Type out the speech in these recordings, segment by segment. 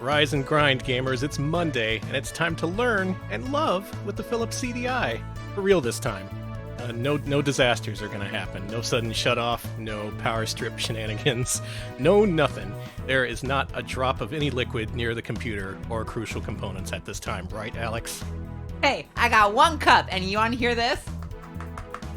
Rise and grind, gamers. It's Monday, and it's time to learn and love with the Philips CDI. For real this time. No disasters are going to happen. No sudden shut-off, no power strip shenanigans, no nothing. There is not a drop of any liquid near the computer or crucial components at this time, right, Alex? Hey, I got one cup, and you want to hear this?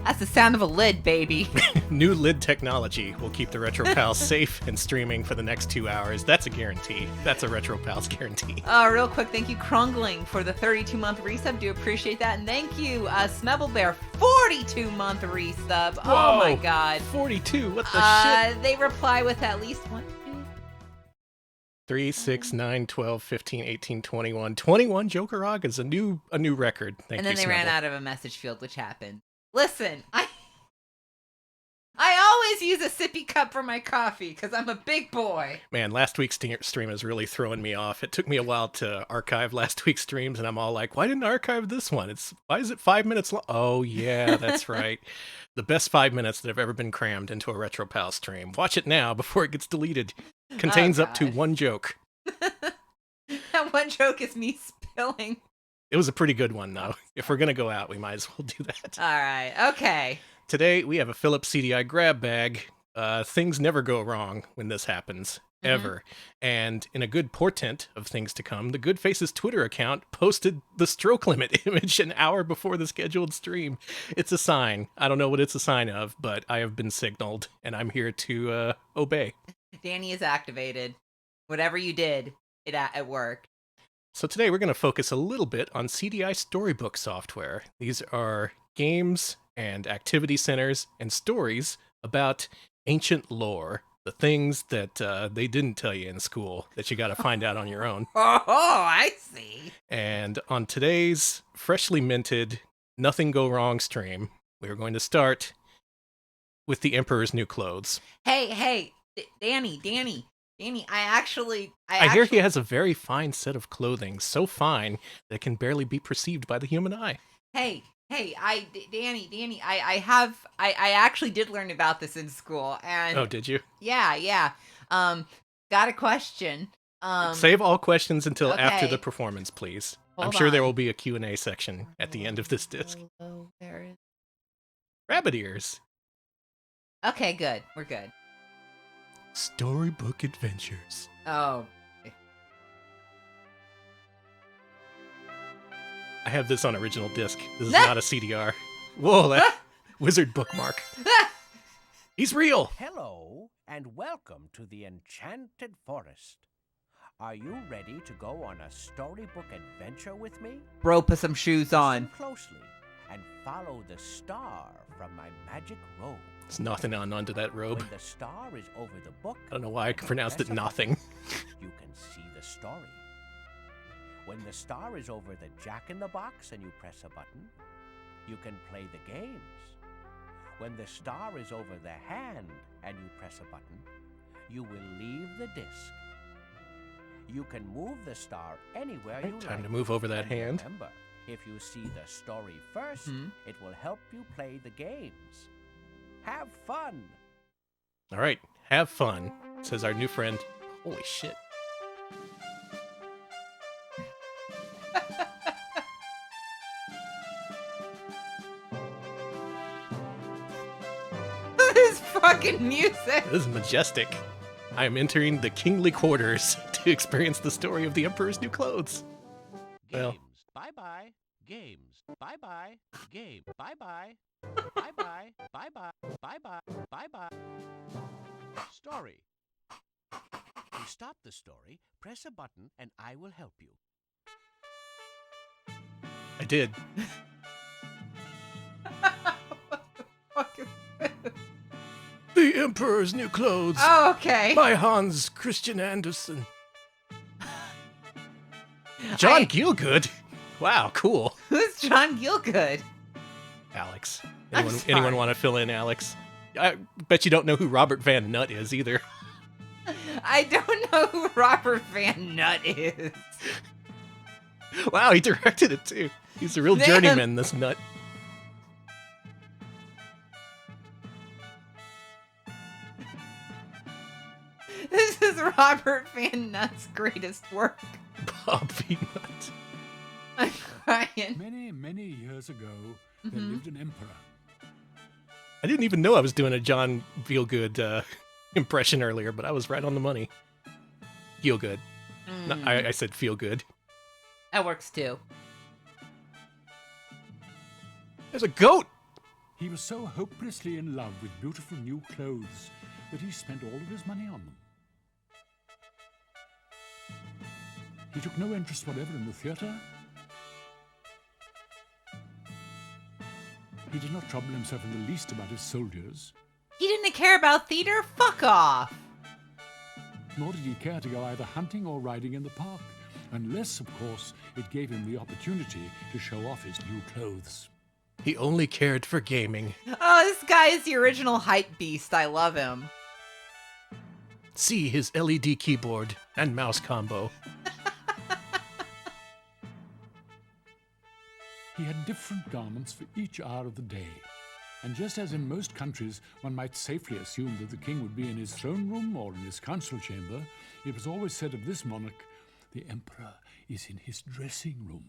That's the sound of a lid, baby. New lid technology will keep the RetroPals safe and streaming for the next 2 hours. That's a guarantee. That's a RetroPals guarantee. Real quick, thank you, Krungling, for the 32-month resub. Do appreciate that. And thank you, Snubblebear, 42-month resub. Whoa, oh, my God. 42? What the shit? They reply with at least 3, 6, 9, 12, 15, 18, 21. 21 Joker-Agas, a new record. Thank you, And then they Snubble. ran out of a message field, which happened. Listen, I always use a sippy cup for my coffee because I'm a big boy. Man, last week's stream is really throwing me off. It took me a while to archive last week's streams, and I'm all like, why didn't I archive this one? Why is it 5 minutes long? Oh, yeah, that's right. The best 5 minutes that have ever been crammed into a RetroPal stream. Watch it now before it gets deleted. Contains up to one joke. That one joke is me spilling. It was a pretty good one, though. If we're going to go out, we might as well do that. All right. Okay. Today, we have a Philips CDI grab bag. Things never go wrong when this happens, ever. And in a good portent of things to come, the Good Faces Twitter account posted the stroke limit image an hour before the scheduled stream. It's a sign. I don't know what it's a sign of, but I have been signaled, and I'm here to obey. Danny is activated. Whatever you did, it worked. So today we're going to focus a little bit on CDI Storybook software. These are games and activity centers and stories about ancient lore, the things that they didn't tell you in school that you got to find out on your own. Oh, I see. And on today's freshly minted Nothing Go Wrong stream, we're going to start with the Emperor's New Clothes. Hey, Danny, I hear he has a very fine set of clothing, so fine that it can barely be perceived by the human eye. Danny, I actually did learn about this in school, and oh, did you? Yeah. Got a question. Save all questions until after okay. the performance, please. Hold I'm sure there on. will be a Q&A section at the end of this disc. Oh, there is. Rabbit ears. Okay, good. We're good. Storybook Adventures. Oh. I have this on original disc. This is not a CDR. Whoa, that wizard bookmark. He's real. Hello, and welcome to the Enchanted Forest. Are you ready to go on a storybook adventure with me? Bro, put some shoes on. Listen closely and follow the star from my magic robe. There's nothing onto that robe. When the star is over the book, I don't know why I pronounced it nothing. You can see the story. When the star is over the jack-in-the-box and you press a button, you can play the games. When the star is over the hand and you press a button, you will leave the disc. You can move the star anywhere you like. Time to move over that And hand. Remember, if you see the story first, it will help you play the games. Have fun! All right, have fun, says our new friend. Holy shit. This fucking music. This is majestic. I am entering the kingly quarters to experience the story of the Emperor's New Clothes. Games. Well. Bye-bye. Games. Bye-bye. Game. Bye-bye. Bye-bye. Bye-bye. Bye-bye. Bye-bye. Story. To stop the story, press a button and I will help you. I did. The Emperor's New Clothes. Oh, okay. By Hans Christian Andersen. John Gielgud. Wow, cool. Who's John Gielgud? Alex. I'm sorry. Anyone want to fill in Alex? I bet you don't know who Robert Van Nutt is either. I don't know who Robert Van Nutt is. Wow, he directed it too. He's a real Damn. journeyman, this nut. This is Robert Van Nutt's greatest work. Bob Peanut. I'm crying. Many, many years ago, there lived an emperor. I didn't even know I was doing a John Feelgood impression earlier, but I was right on the money. Feel good. No, I said feel good. That works too. There's a goat! He was so hopelessly in love with beautiful new clothes that he spent all of his money on them. He took no interest whatever in the theatre. He did not trouble himself in the least about his soldiers, He didn't care about theater? Fuck off. nor did he care to go either hunting or riding in the park, unless, of course, it gave him the opportunity to show off his new clothes. He only cared for gaming. Oh, this guy is the original hype beast. I love him. See his LED keyboard and mouse combo. He had different garments for each hour of the day. And just as in most countries one might safely assume that the king would be in his throne room or in his council chamber, it was always said of this monarch, the emperor is in his dressing room.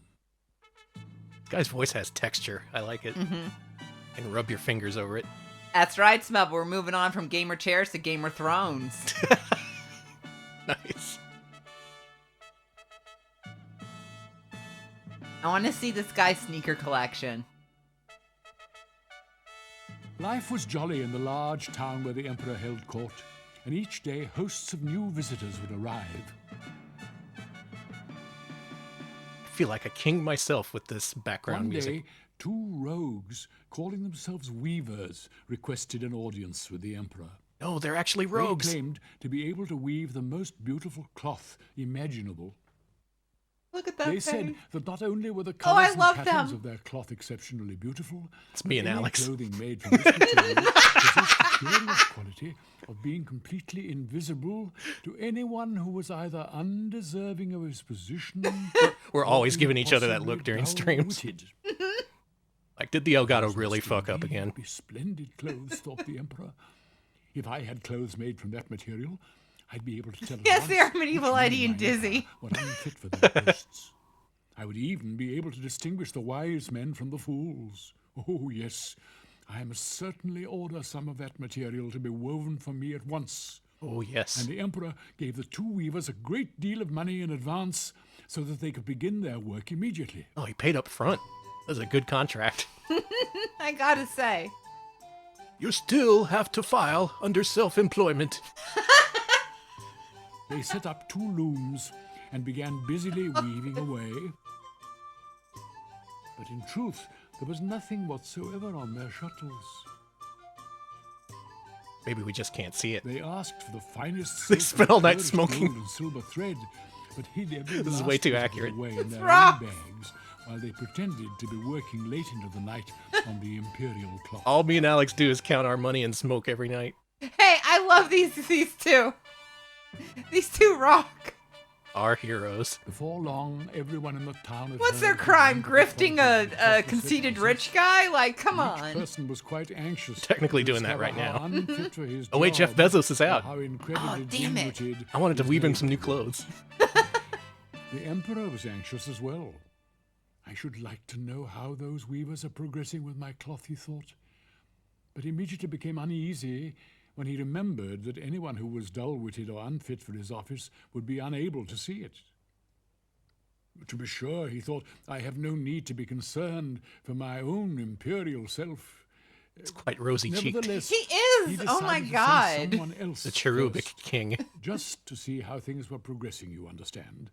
This guy's voice has texture. I like it. And rub your fingers over it. That's right, Smub. We're moving on from gamer chairs to gamer thrones. Nice. I want to see this guy's sneaker collection. Life was jolly in the large town where the emperor held court, and each day hosts of new visitors would arrive. I feel like a king myself with this background One music. day, two rogues, calling themselves weavers, requested an audience with the emperor. No, they're actually They rogues. claimed to be able to weave the most beautiful cloth imaginable. Look at that They face. said that not only were the Oh, I colors love and patterns them. of their cloth exceptionally beautiful, It's me and any Alex. clothing made from this material possessed the curious quality of being completely invisible to anyone who was either undeserving of his position. We're or always giving each other that look impossibly during streams. dull-witted. Like, did the Elgato Those really must fuck up indeed again? be splendid clothes, thought the emperor. If I had clothes made from that material, I'd be able to tell at Yes, once they are which medieval men Eddie in and my empire Dizzy. were unfit for their posts. I would even be able to distinguish the wise men from the fools. Oh, yes, I must certainly order some of that material to be woven for me at once. Oh, yes. And the emperor gave the two weavers a great deal of money in advance so that they could begin their work immediately. Oh, he paid up front. That was a good contract. I gotta say. You still have to file under self-employment. They set up two looms and began busily weaving away. But in truth, there was nothing whatsoever on their shuttles. Maybe we just can't see it. They asked for the finest They silk spent and all night purest smoking. gold and silver thread, but hid every This is last way too bit of it accurate. away in their wrong. own bags, while they pretended to be working late into the night on the imperial clock. All me and Alex do is count our money and smoke every night. Hey, I love these two. These two rock. Our heroes. Before long, everyone in the town had What's heard their of the crime? wonderful Grifting qualities of a the conceited Cybercity. rich guy? Like, come Each on. person was quite anxious. Technically to doing that discover right how now. unfit for his Oh, wait, Jeff job, Bezos is or out. how incredibly Oh, damn it. dim-witted I wanted to his weave him some new neighbors. clothes. The emperor was anxious as well. I should like to know how those weavers are progressing with my cloth, he thought. But immediately became uneasy when he remembered that anyone who was dull-witted or unfit for his office would be unable to see it. To be sure, he thought, I have no need to be concerned for my own imperial self. It's quite rosy-cheeked. Nevertheless, He is. Oh my decided to send god. someone else The cherubic first, king. just to see how things were progressing, you understand.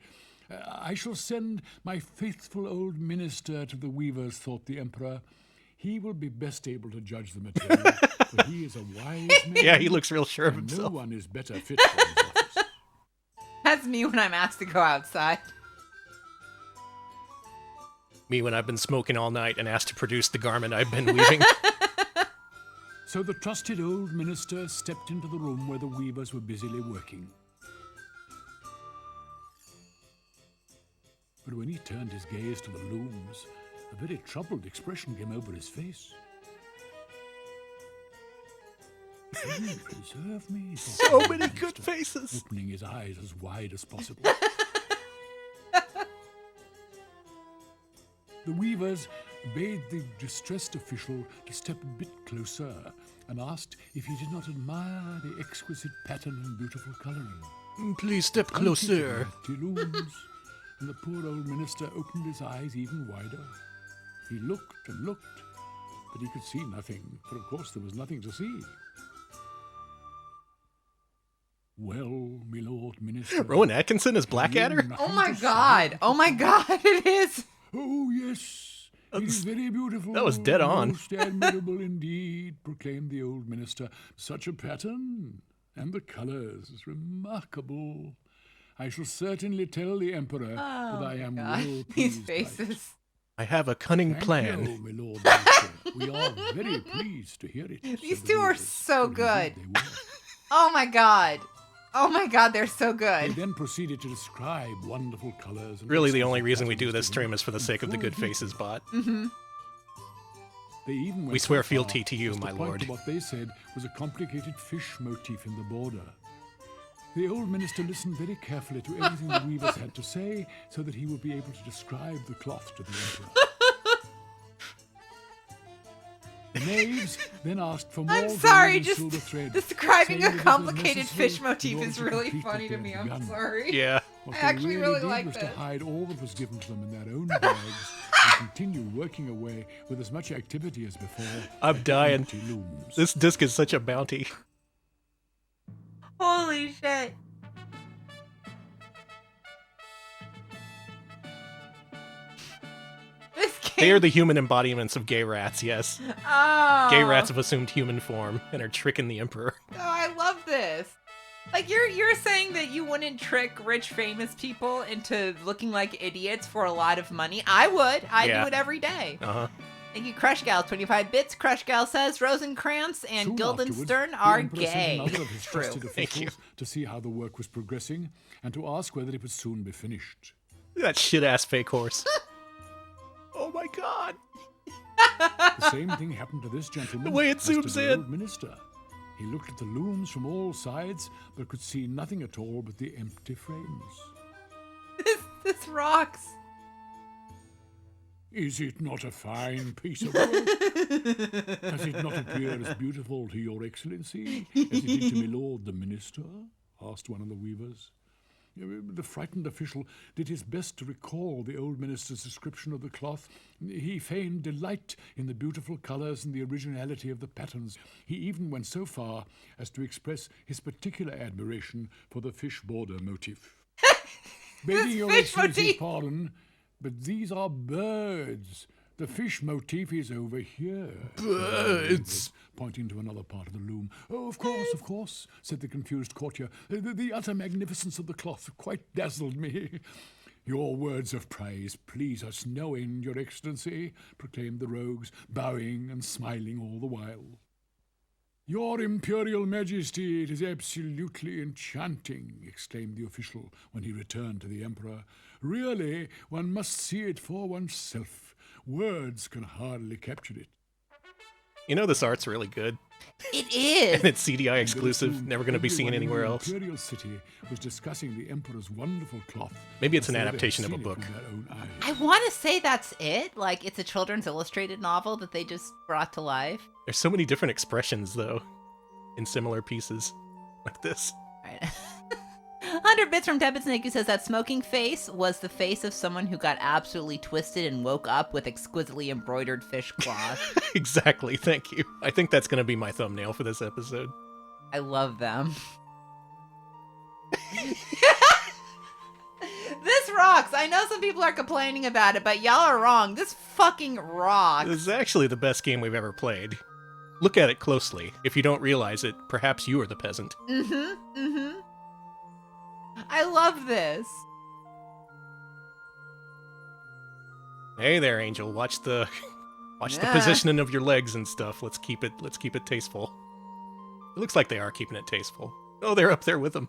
I shall send my faithful old minister to the weavers, thought the emperor. He will be best able to judge the material, for he is a wise man. Yeah, he looks real sure of and no himself. one is better fit for his office. That's me when I'm asked to go outside. Me when I've been smoking all night and asked to produce the garment I've been weaving. So the trusted old minister stepped into the room where the weavers were busily working. But when he turned his gaze to the looms, a very troubled expression came over his face. Heaven preserve me. thought So the old many good minister, faces. opening his eyes as wide as possible. The weavers bade the distressed official to step a bit closer and asked if he did not admire the exquisite pattern and beautiful colouring. Please step closer. Empty looms, and the poor old minister opened his eyes even wider. He looked and looked, but he could see nothing, for of course there was nothing to see. Well, my lord minister... Rowan Atkinson as Blackadder? Oh my god. Oh my god, it is. Oh, yes. It is very beautiful. that was dead on. Most admirable indeed, proclaimed the old minister. Such a pattern. And the colours, remarkable. I shall certainly tell the emperor that I am God. well These pleased by it. faces. I have a cunning Thank plan. you, my lord minister. We are very pleased to hear it. These said two the are weavers, so for good. indeed they were. Oh my god. Oh my god, they're so They good. then proceeded to describe wonderful colours. And Really, the exquisite only reason we patterns do this given stream is for the in sake of the full Good detail. Faces bot. They even went We swear so fealty far to you, as my point lord. to what they said was a complicated fish motif in the border. The old minister listened very carefully to everything the weavers had to say, so that he would be able to describe the cloth to the emperor. The knaves then asked for more I'm gold sorry, and just silver thread, describing saying a that it was complicated necessary fish in motif order is to really complete what funny they to me. had I'm begun. sorry. Yeah. What I they actually really did like was to this. hide all that was given to them in their own bags and continue working away with as much activity as before. I'm at the dying. empty looms. This disc is such a bounty. Holy shit. This game. They are the human embodiments of gay rats, yes. Oh. Gay rats have assumed human form and are tricking the emperor. Oh, I love this. Like you're saying that you wouldn't trick rich famous people into looking like idiots for a lot of money. I would. I Yeah. do it every day. Uh-huh. Thank you, Crush Gal. 25 bits. Crush Gal says Rosencrantz and Soon Guildenstern afterwards, the are emperor sent gay. another of his True. trusted Thank you. officials to see how the work was progressing and to ask whether it would soon be finished. That shit-ass fake horse. Oh my god. The same thing happened to this gentleman. The way it as to zooms the in. old minister. He looked at the looms from all sides, but could see nothing at all but the empty frames. This rocks. Is it not a fine piece of work? Does it not appear as beautiful to your excellency as it did to my lord the minister? Asked one of the weavers. The frightened official did his best to recall the old minister's description of the cloth. He feigned delight in the beautiful colours and the originality of the patterns. He even went so far as to express his particular admiration for the fish border motif. Begging your fish excellency's motif. pardon, but these are birds. The fish motif is over here. Birds. Pointing to another part of the loom. Oh, of course, said the confused courtier. The utter magnificence of the cloth quite dazzled me. Your words of praise please us no end, your excellency, proclaimed the rogues, bowing and smiling all the while. Your imperial majesty, it is absolutely enchanting, exclaimed the official when he returned to the emperor. Really, one must see it for oneself. Words can hardly capture it. You know this art's really good. It is. And it's CDI Very exclusive, soon, never going to be seen everyone in anywhere the else. Imperial city was discussing the emperor's wonderful cloth. Maybe it's as an though they had adaptation of a seen it book. with their own eyes. I want to say that's it. Like it's a children's illustrated novel that they just brought to life. There's so many different expressions, though, in similar pieces like this. Right. 100 bits from Debit Snake, who says that smoking face was the face of someone who got absolutely twisted and woke up with exquisitely embroidered fish cloth. Exactly, thank you. I think that's going to be my thumbnail for this episode. I love them. This rocks. I know some people are complaining about it, but y'all are wrong. This fucking rocks. This is actually the best game we've ever played. Look at it closely. If you don't realize it, perhaps you are the peasant. I love this. Hey there, Angel. Watch the Yeah. positioning of your legs and stuff. Let's keep it tasteful. It looks like they are keeping it tasteful. Oh, they're up there with them.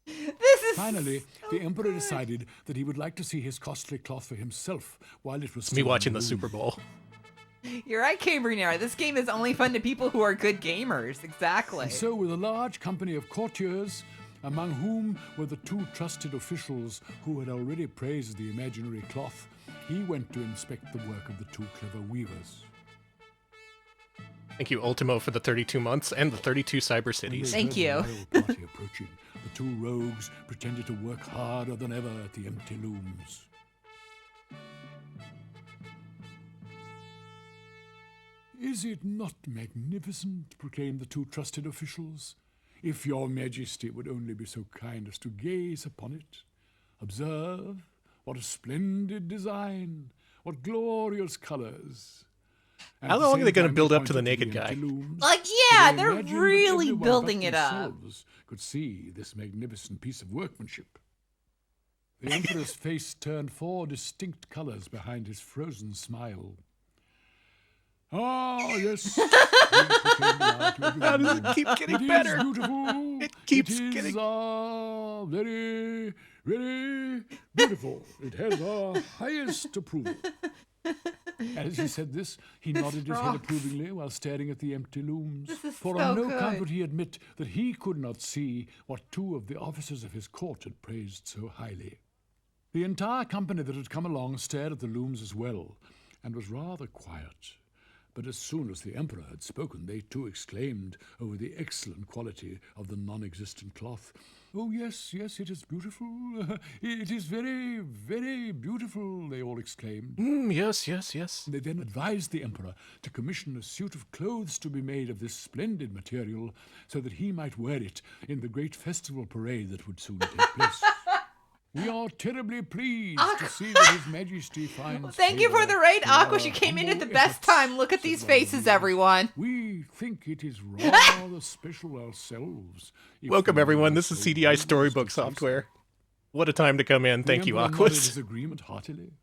This is Finally, so the emperor good. decided that he would like to see his costly cloth for himself while it was It's me still on watching the loom. Super Bowl. You're right, Cambrian. This game is only fun to people who are good gamers. Exactly. And so, with a large company of courtiers, among whom were the two trusted officials who had already praised the imaginary cloth, he went to inspect the work of the two clever weavers. Thank you, Ultimo, for the 32 months and the 32 Cybercities. Thank you. When they heard the royal party approaching, the two rogues pretended to work harder than ever at the empty looms. Is it not magnificent? Proclaimed the two trusted officials. If your majesty would only be so kind as to gaze upon it. Observe, what a splendid design, what glorious colors. How long are they going to build up to the naked guy? Like, yeah, they're really building it up. Could see this magnificent piece of workmanship. The Emperor's face turned 4 distinct colors behind his frozen smile. Ah, yes. How does it keep getting better? It is beautiful. It keeps it is, getting... very, very beautiful. It has our highest approval. As he said this, he nodded his head approvingly while staring at the empty looms. For on no account would he admit that he could not see what 2 of the officers of his court had praised so highly. The entire company that had come along stared at the looms as well, and was rather quiet. But as soon as the Emperor had spoken, they too exclaimed over the excellent quality of the non-existent cloth. Oh, yes, yes, it is beautiful. It is very, very beautiful, they all exclaimed. Yes, yes, yes. They then advised the Emperor to commission a suit of clothes to be made of this splendid material so that he might wear it in the great festival parade that would soon take place. We are terribly pleased to see that His Majesty finds. Thank you for the raid, Aqua. You came in at the best time. Look at these faces, everyone. We think it is rather special ourselves. Welcome, everyone. This is CDI Storybook software. What a time to come in. Thank you, Aquas. His agreement heartily.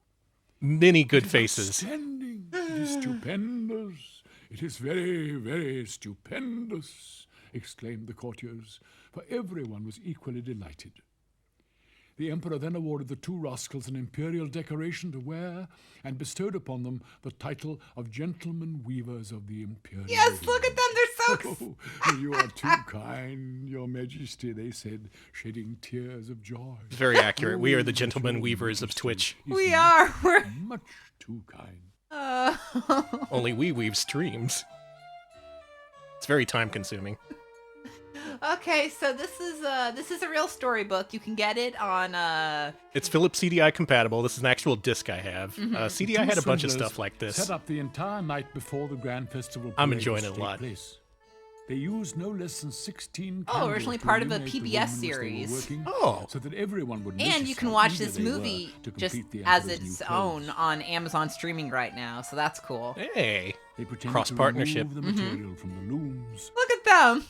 Many good faces. Outstanding. It is stupendous. It is very, very stupendous, exclaimed the courtiers, for everyone was equally delighted. The Emperor then awarded the 2 rascals an imperial decoration to wear and bestowed upon them the title of Gentlemen Weavers of the Imperial. Yes, look at them. They're so... Oh, you are too kind, Your Majesty, they said, shedding tears of joy. Very accurate. We are the Gentlemen Weavers of Twitch. We are. We're much too kind. Only we weave streams. It's very time-consuming. Okay, so this is a real storybook. You can get it on It's Philips CDI compatible. This is an actual disc I have. CDI had a bunch of stuff like this. Set up the entire night before the Grand Festival. I'm enjoying it a lot. They used no less than 16 originally part of a PBS series. So that everyone would and you can watch this movie just as its own on Amazon streaming right now, so that's cool. Hey, cross-partnership. The material from the looms. Look at them.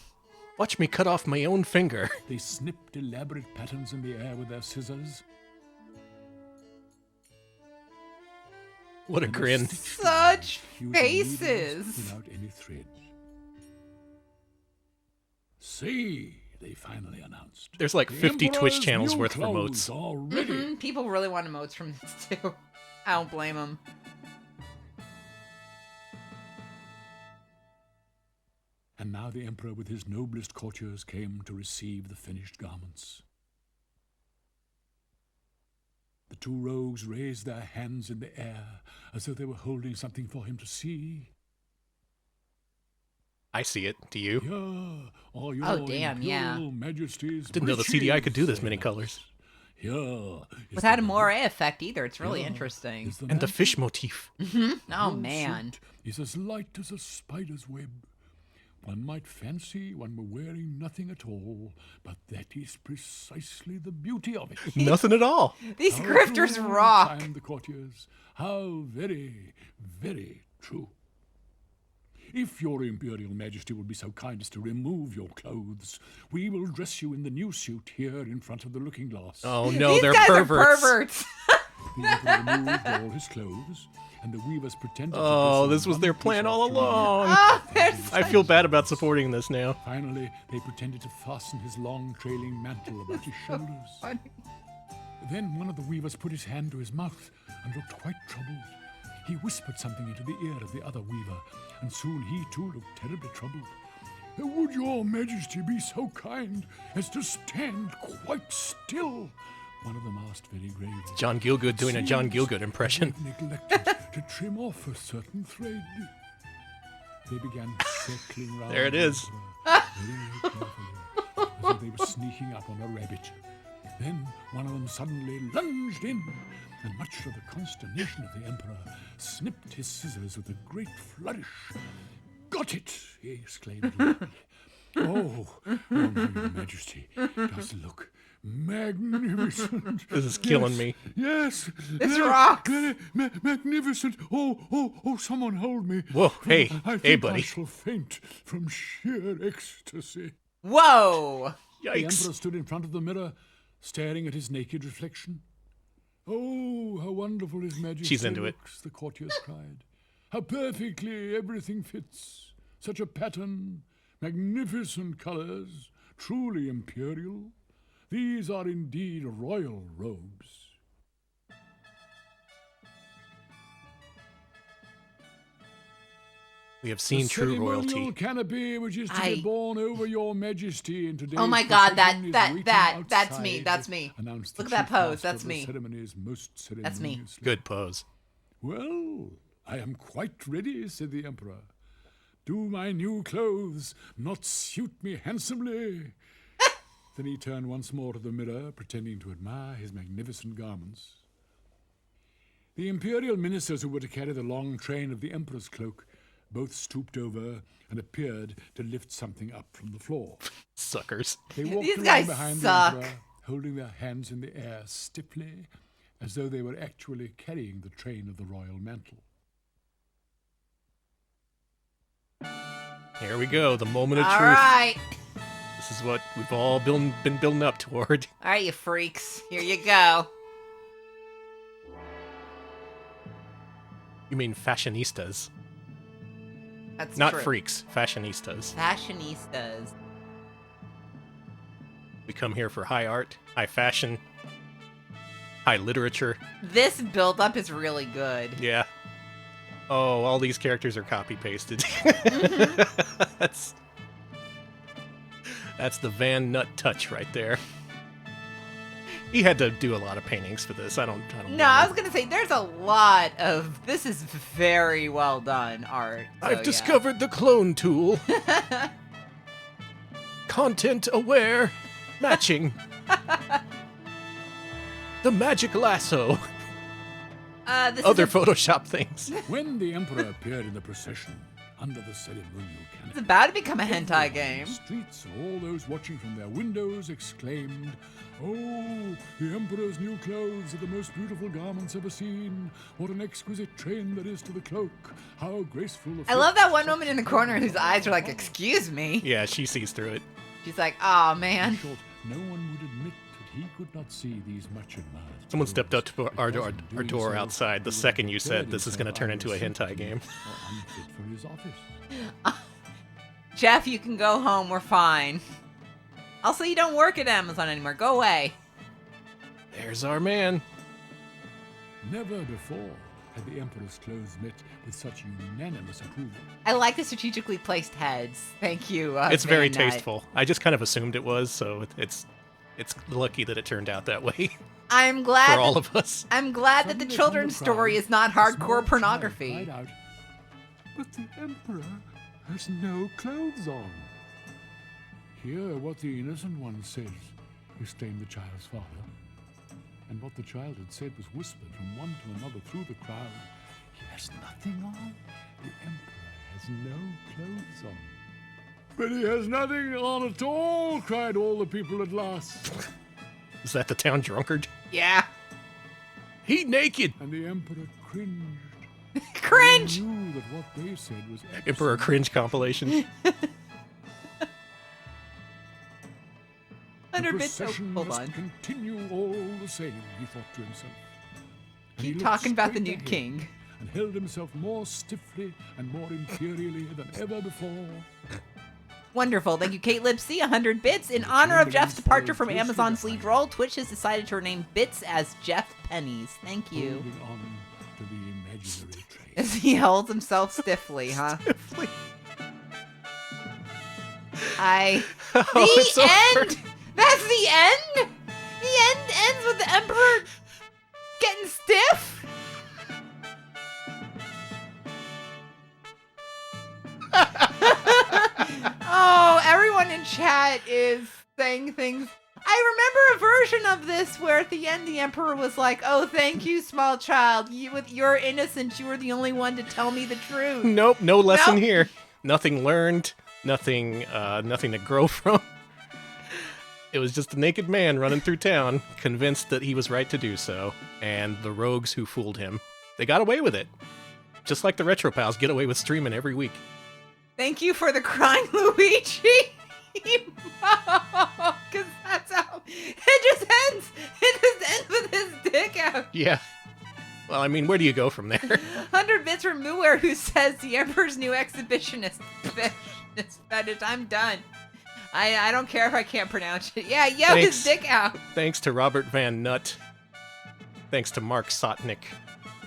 Watch me cut off my own finger. They snipped elaborate patterns in the air with their scissors. What a grin. Such faces. Without any thread. See, they finally announced. There's like 50 Twitch channels worth of emotes. Already. People really want emotes from this too. I don't blame them. And now the Emperor with his noblest courtiers came to receive the finished garments. The 2 rogues raised their hands in the air as though they were holding something for him to see. I see it. Do you? Here are your Imperial Majesty's Didn't know the CDI could do this many colors. Here without a moire effect either. It's really interesting. And the fish motif. Oh, man. It's as light as a spider's web. One might fancy one were wearing nothing at all, but that is precisely the beauty of it. Nothing at all. These grifters rock. The courtiers. How very, very true. If your Imperial Majesty will be so kind as to remove your clothes, we will dress you in the new suit here in front of the looking glass. Oh no, These they're guys perverts. Are perverts. The Emperor removed all his clothes, and the weavers pretended to this was their plan all along. I feel bad about supporting this now. Finally, they pretended to fasten his long trailing mantle about his shoulders. Funny. Then one of the weavers put his hand to his mouth and looked quite troubled. He whispered something into the ear of the other weaver, and soon he too looked terribly troubled. Would your majesty be so kind as to stand quite still? One of them asked very gravely. John Gielgud doing a John Seems Gielgud impression. they'd neglected to trim off a certain thread. They began circling round. There it is. the emperor very carefully, as though they were sneaking up on a rabbit. Then one of them suddenly lunged in, and much to the consternation of the emperor, snipped his scissors with a great flourish. Got it! He exclaimed loudly. Oh, your majesty does look magnificent. This is killing me. Yes. This rocks. Magnificent. Oh, someone hold me. Whoa, hey, I think hey, buddy. I shall faint from sheer ecstasy. Whoa! The Yikes. emperor stood in front of the mirror, staring at his naked reflection. Oh, how wonderful his majesty She's into it. looks, the courtiers cried. How perfectly everything fits. Such a pattern, magnificent colors, truly imperial. These are indeed royal robes. We have seen The true ceremonial royalty. canopy which is to be borne over your majesty in today's Oh my God, procession is waiting that's me, outside, that's me. announced the Look at that chief pose, master that's of the me. ceremonies most That's me. ceremoniously. Good pose. Well, I am quite ready, said the emperor. Do my new clothes not suit me handsomely? Then he turned once more to the mirror, pretending to admire his magnificent garments. The imperial ministers who were to carry the long train of the emperor's cloak both stooped over and appeared to lift something up from the floor. Suckers. They walked These along guys behind suck. the emperor, holding their hands in the air stiffly, as though they were actually carrying the train of the royal mantle. Here we go, the moment of All truth. right. This is what we've all been building up toward. All right, you freaks. Here you go. You mean fashionistas. That's Not true. freaks, fashionistas. Fashionistas. We come here for high art, high fashion, high literature. This build-up is really good. Yeah. Oh, all these characters are copy-pasted. That's the Van Nut touch right there. He had to do a lot of paintings for this. I don't No, know. I was gonna say there's a lot of this is very well done art. So, I've yeah. discovered the clone tool. Content aware. Matching. The magic lasso. This Other is a, Photoshop things. When the emperor appeared in the procession under the ceremonial it's canopy, about to become a hentai everyone in game. the streets and all those watching from their windows exclaimed, "Oh, the emperor's new clothes are the most beautiful garments ever seen. What an exquisite train there is to the cloak. How graceful the I love that one flight. woman in the corner whose eyes are like, "Excuse me." Yeah, she sees through it. She's like, "Oh In man." short, no one would admit that he could not see these much admired. Someone stepped up to clothes, our because door, in our doing door so, outside the he would second have you said declared this is going to himself turn into a either hentai game. or unfit for his office. Jeff, you can go home. We're fine. Also, you don't work at Amazon anymore. Go away. There's our man. Never before had the emperor's clothes met with such unanimous approval. I like the strategically placed heads. Thank you. It's very Van Knight. tasteful. I just kind of assumed it was, so it's lucky that it turned out that way I'm glad. for all of us. I'm glad that the Suddenly children's from the story crowd, is not a small hardcore child pornography. cried out, "But the emperor has no clothes on." "Hear what the innocent one says," exclaimed the child's father. And what the child had said was whispered from one to another through the crowd. "He has nothing on. The emperor has no clothes on." "But he has nothing on at all," cried all the people at last. Is that the town drunkard? Yeah. He naked. And the emperor cringed. Cringe. He knew that what they said was Emperor absolute. cringe compilation. 100 The bits. Oh, procession hold must on. continue all the same, he thought to himself. And he Keep looked talking about the straight nude ahead king. And held himself more stiffly and more imperially than ever before. Wonderful. Thank you, Kate Lipsy. 100 bits. In honor of Jeff's departure from Amazon's lead role, Twitch has decided to rename bits as Jeff Pennies. Thank you. Holding on to the imaginary train. As he holds himself stiffly, huh? Stiffly. The it's over. end? That's the end? The end ends with the Emperor getting stiff? Oh, everyone in chat is saying things. I remember a version of this where at the end the Emperor was like, "Oh, thank you, small child. With your innocence, you were the only one to tell me the truth." Nope, no lesson Nope. here. Nothing learned. Nothing to grow from. It was just a naked man running through town, convinced that he was right to do so, and the rogues who fooled him, they got away with it. Just like the Retro Pals get away with streaming every week. Thank you for the crying Luigi emote, because that's how it just ends. It just ends with his dick out. Yeah. Well, I mean, where do you go from there? 100 bits from Muware, who says the Emperor's new exhibitionist fetish. I'm done. I don't care if I can't pronounce it. Yeah, his dick out. Thanks to Robert Van Nutt. Thanks to Mark Sotnick.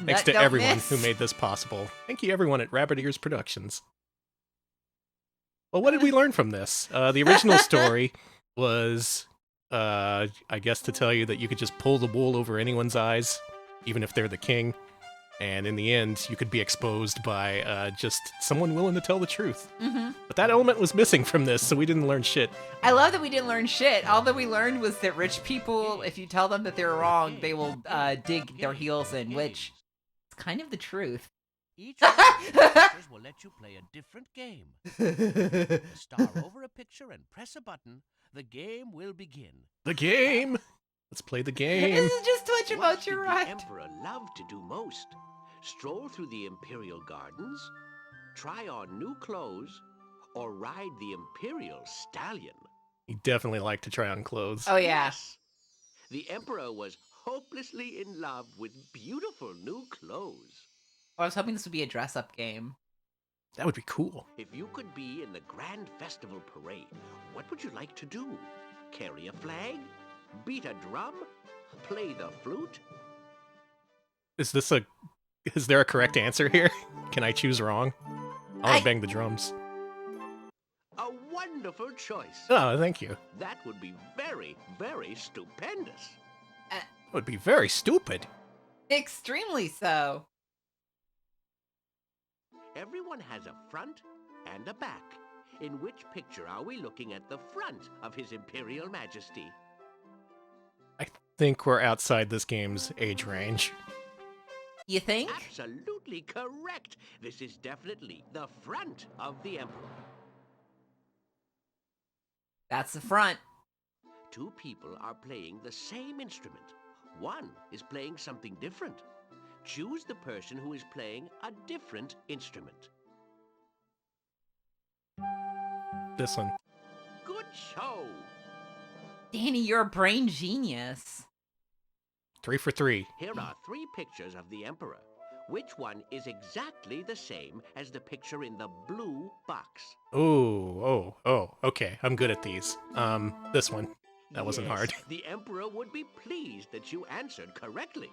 Thanks Nut to don't everyone miss. who made this possible. Thank you, everyone at Rabbit Ears Productions. Well, what did we learn from this? The original story was, I guess, to tell you that you could just pull the wool over anyone's eyes, even if they're the king. And in the end, you could be exposed by just someone willing to tell the truth. Mm-hmm. But that element was missing from this, so we didn't learn shit. I love that we didn't learn shit. All that we learned was that rich people, if you tell them that they're wrong, they will dig their heels in, which is kind of the truth. Each of the pictures will let you play a different game. A star over a picture and press a button. The game will begin. The game! Let's play the game. This is just Twitch What emotes, did you're the right. Emperor love to do most? Stroll through the imperial gardens? Try on new clothes? Or ride the imperial stallion? He definitely liked to try on clothes. Oh, yeah. Yes. The Emperor was hopelessly in love with beautiful new clothes. I was hoping this would be a dress-up game. That would be cool. If you could be in the grand festival parade, what would you like to do? Carry a flag? Beat a drum? Play the flute? Is there a correct answer here? Can I choose wrong? I want I- to bang the drums. A wonderful choice. Oh, thank you. That would be very, very stupendous. That would be very stupid. Extremely so. Everyone has a front and a back. In which picture are we looking at the front of His Imperial Majesty? I think we're outside this game's age range. You think? Absolutely correct. This is definitely the front of the Emperor. That's the front. Two people are playing the same instrument. One is playing something different. Choose the person who is playing a different instrument. This one. Good show. Danny, you're a brain genius. 3 for 3. Here are 3 pictures of the Emperor. Which one is exactly the same as the picture in the blue box? Oh, okay. I'm good at these. This one. That wasn't Yes, hard. The Emperor would be pleased that you answered correctly.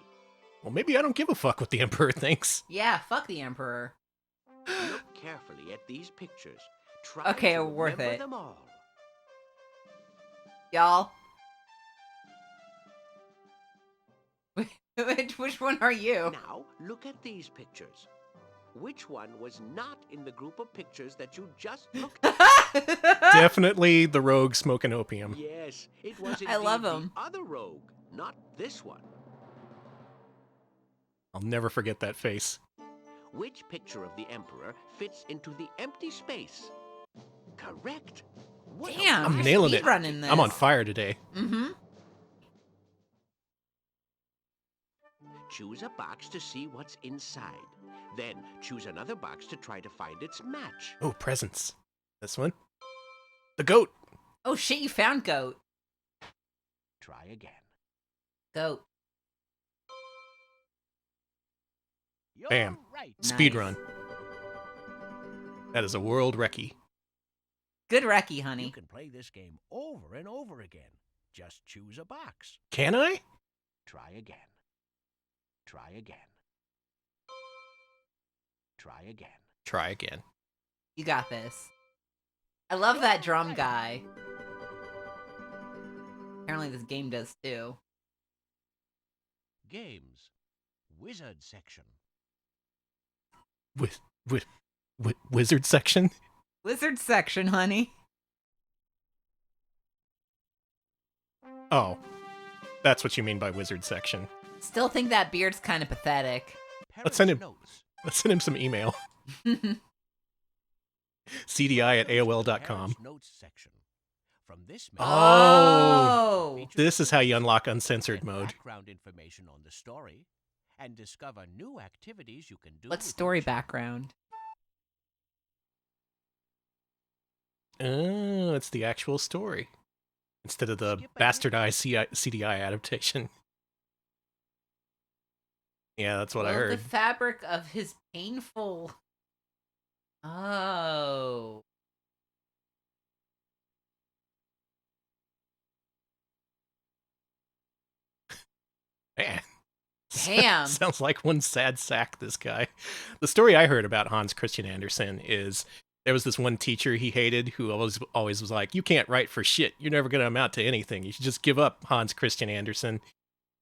Well, maybe I don't give a fuck what the Emperor thinks. Yeah, fuck the Emperor. Look carefully at these pictures. Try Okay, to worth remember it. them all. Y'all. Which one are you? Now, look at these pictures. Which one was not in the group of pictures that you just looked at? Definitely the rogue smoking opium. Yes, it was I love indeed him. the other rogue, not this one. I'll never forget that face. Which picture of the Emperor fits into the empty space? Correct. What a Damn, I'm you're nailing it. speedrunning this. I'm on fire today. Mm-hmm. Choose a box to see what's inside. Then choose another box to try to find its match. Oh, presents. This one. The goat. Oh shit, you found goat. Try again. Goat. You're Bam. right. Speed Nice. run. That is a world recce. Good recce, You honey. can play this game over and over again. Just choose a box. Can I? Try again. Try again. Try again. Try again. You got this. I love that drum guy. Apparently this game does too. Games. Wizard section. Wizard section? Wizard section, honey. Oh. That's what you mean by wizard section. Still think that beard's kind of pathetic. Let's send Parents' him- notes. Let's send him some email. CDI@AOL.com. Parents' notes section. From this message, Oh. features This is how you unlock get uncensored mode. background information on the story and discover new activities you can do. What's with story your child. background? Oh, it's the actual story. Instead of the Skip ahead. bastardized CDI adaptation. Yeah, that's what I Will heard. The fabric of his painful. Oh. Man. Damn. Sounds like one sad sack, this guy. The story I heard about Hans Christian Andersen is there was this one teacher he hated who always was like, you can't write for shit. You're never going to amount to anything. You should just give up, Hans Christian Andersen.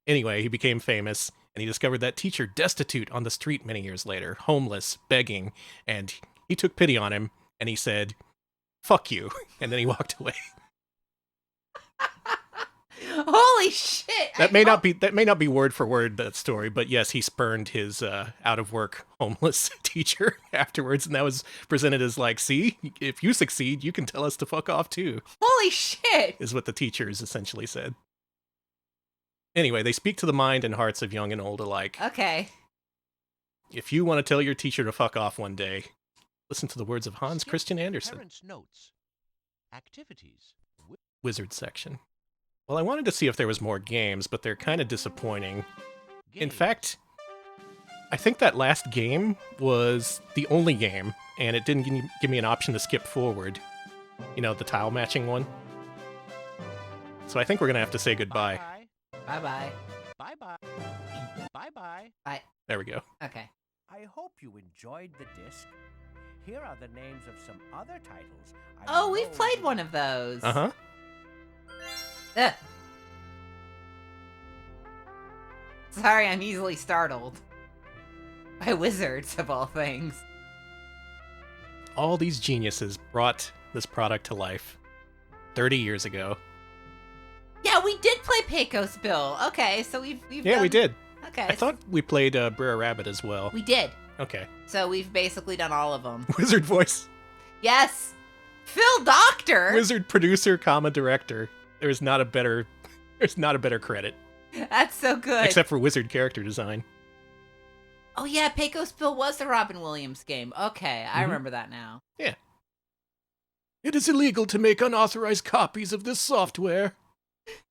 Anyway, he became famous, and he discovered that teacher destitute on the street many years later, homeless, begging, and he took pity on him, and he said, fuck you, and then he walked away. Holy shit! That may not be word for word that story, but yes, he spurned his out of work homeless teacher afterwards, and that was presented as like, see, if you succeed, you can tell us to fuck off too, Holy shit! is what the teachers essentially said. Anyway, they speak to the mind and hearts of young and old alike. Okay. If you want to tell your teacher to fuck off one day, listen to the words of Hans Skip Christian Andersen. Parents' notes. Activities. Wizard section. Well, I wanted to see if there was more games, but they're kind of disappointing. In Games. fact, I think that last game was the only game, and it didn't give me an option to skip forward. You know, the tile matching one. So I think we're going to have to say goodbye. Bye-bye. Bye-bye. Bye-bye. Bye. There we go. Okay. I hope you enjoyed the disc. Here are the names of some other titles. Oh, we've played one of those. Uh-huh. Ugh. Sorry, I'm easily startled. By wizards, of all things. All these geniuses brought this product to life 30 years ago. Yeah, we did play Pecos Bill. Okay, so we've Yeah, done... we did. Okay. I thought we played Brer Rabbit as well. We did. Okay. So we've basically done all of them. Wizard voice. Yes! Phil Doctor! Wizard producer, comma director. There's not a better credit. That's so good. Except for wizard character design. Oh yeah, Pecos Bill was the Robin Williams game. Okay, I Mhm. remember that now. Yeah. It is illegal to make unauthorized copies of this software.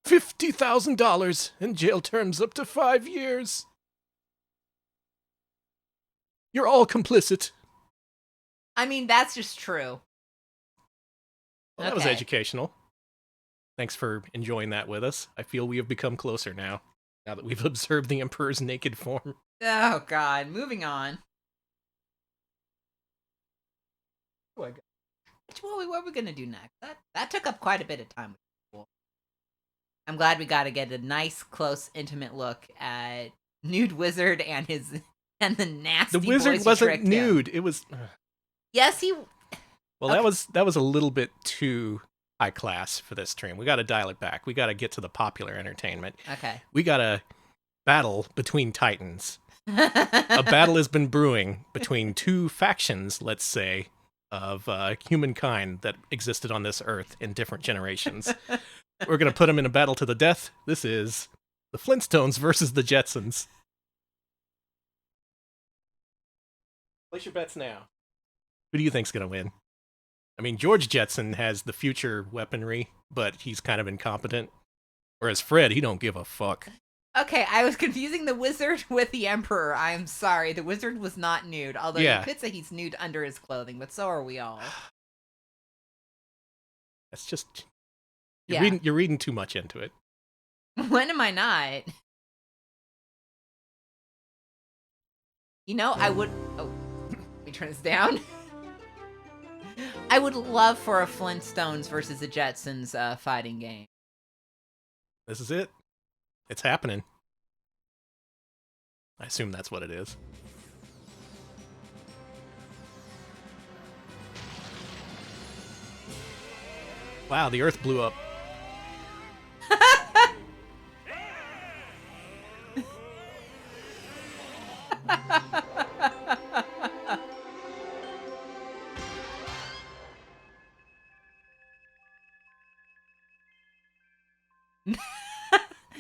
$50,000 and jail terms up to 5 years. You're all complicit. I mean, that's just true. Well, that was Okay. educational. Thanks for enjoying that with us. I feel we have become closer now that we've observed the Emperor's naked form. Oh god, moving on. What are we gonna do next? That took up quite a bit of time. I'm glad we got to get a nice, close, intimate look at Nude Wizard and the nasty The wizard boys who wasn't tricked him. nude. It was Yes, he. well, Okay. that was a little bit too high class for this stream. We got to dial it back. We got to get to the popular entertainment. Okay. We got to battle between titans. A battle has been brewing between two factions, let's say, of humankind that existed on this earth in different generations. We're going to put them in a battle to the death. This is the Flintstones versus the Jetsons. Place your bets now. Who do you think's going to win? I mean, George Jetson has the future weaponry, but he's kind of incompetent. Whereas Fred, he don't give a fuck. Okay, I was confusing the wizard with the emperor. I'm sorry, the wizard was not nude. Although Yeah. you could say he's nude under his clothing, but so are we all. That's just Yeah. you're reading too much into it. When am I not? You know, I would. Oh, me turn this down. I would love for a Flintstones versus the Jetsons fighting game. This is it. It's happening. I assume that's what it is. Wow, the Earth blew up.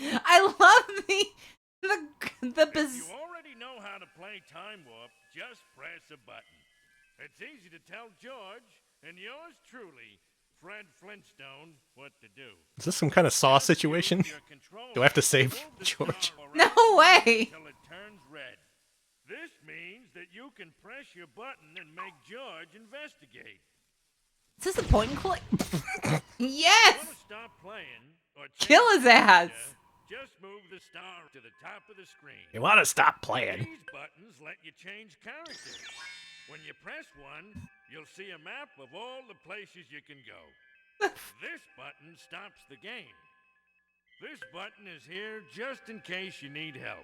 I love the If you already know how to play Time Warp, just press a button. It's easy to tell George and yours truly, Fred Flintstone, what to do. Is this some kind of Saw situation? Do I have to save George? No way. Until it turns red. This means that you can press your button and make George investigate. Is this a point and click? You Yes. want to stop playing or Kill change his ass. just move the star to the top of the screen. You want to stop playing? These buttons let you change characters. When you press one, you'll see a map of all the places you can go. This button stops the game. This button is here just in case you need help.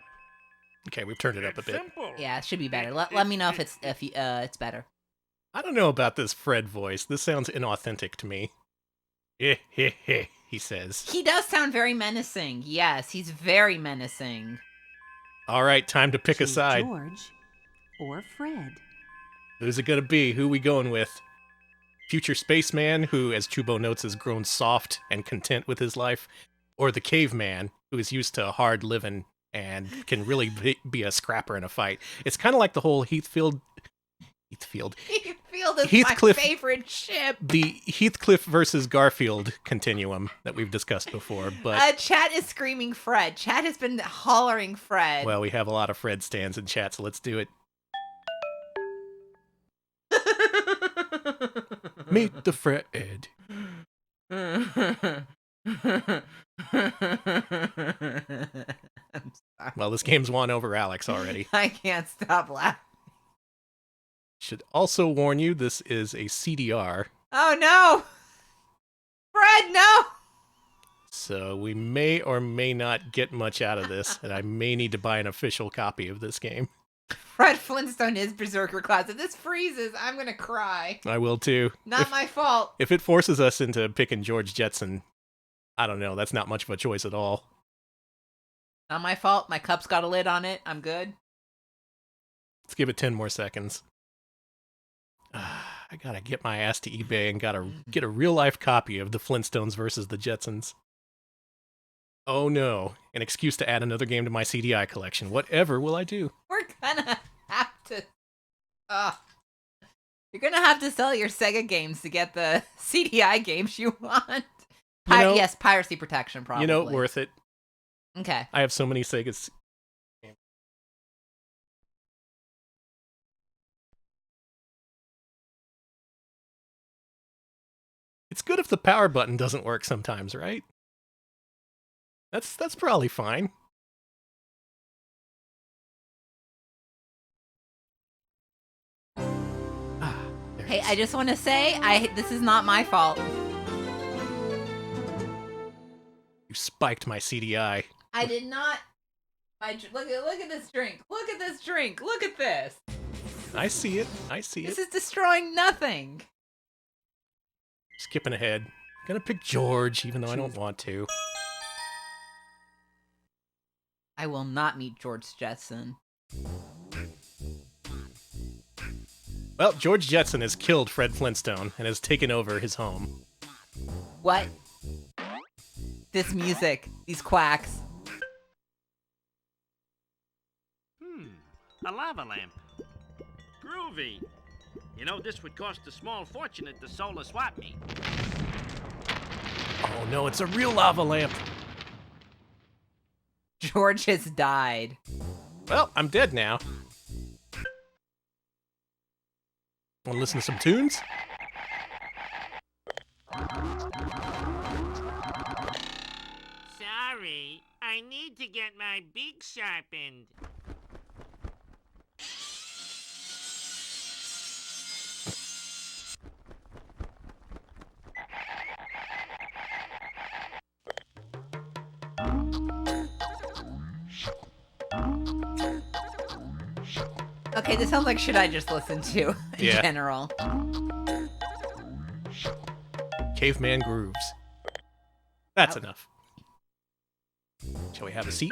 Okay, we've turned it up a It's bit. simple. Yeah, it should be better. Let me know if it's better. I don't know about this Fred voice. This sounds inauthentic to me. He says. He does sound very menacing. Yes, he's very menacing. All right, time to pick a Choose side. George or Fred. Who's it gonna be? Who we going with? Future spaceman who, as Chubo notes, has grown soft and content with his life, or the caveman who is used to hard living and can really be a scrapper in a fight. It's kind of like the whole Heathfield, Heathfield is Heathcliff- my favorite ship. the Heathcliff versus Garfield continuum that we've discussed before. But Chat is screaming Fred. Chat has been hollering Fred. well, we have a lot of Fred stands in chat, so let's do it. Meet the Fred. I'm sorry. Well, this game's won over Alex already. I can't stop laughing. Should also warn you, this is a CDR, Oh no! Fred, no! so we may or may not get much out of this, and I may need to buy an official copy of this game. Fred Flintstone is Berserker class. If this freezes, I'm gonna cry. I will too. Not my fault. If it forces us into picking George Jetson, I don't know, that's not much of a choice at all. Not my fault. My cup's got a lid on it. I'm good. Let's give it 10 more seconds. I gotta get my ass to eBay and gotta get a real-life copy of the Flintstones versus the Jetsons. Oh no, an excuse to add another game to my CDI collection. Whatever will I do? We're gonna have to. You're gonna have to sell your Sega games to get the CDI games you want. Yes, piracy protection, probably. You know, worth it. Okay. I have so many Segas. It's good if the power button doesn't work sometimes, right? That's probably fine. There Hey, it is. I just want to say, this is not my fault. You spiked my CDI. I did not. Look at this drink. Look at this drink. Look at this. I see it. I see This it. is destroying nothing. Skipping ahead. Gonna pick George, even though I don't want to. I will not meet George Jetson. Well, George Jetson has killed Fred Flintstone and has taken over his home. What? This music. These quacks. A lava lamp. Groovy. You know, this would cost a small fortune at the solar swap meet. Oh no, it's a real lava lamp. George has died. Well, I'm dead now. Want to listen to some tunes? Sorry, I need to get my beak sharpened. Okay, this sounds like shit I just listened to in Yeah. general. Caveman grooves. That's enough. Shall we have a seat?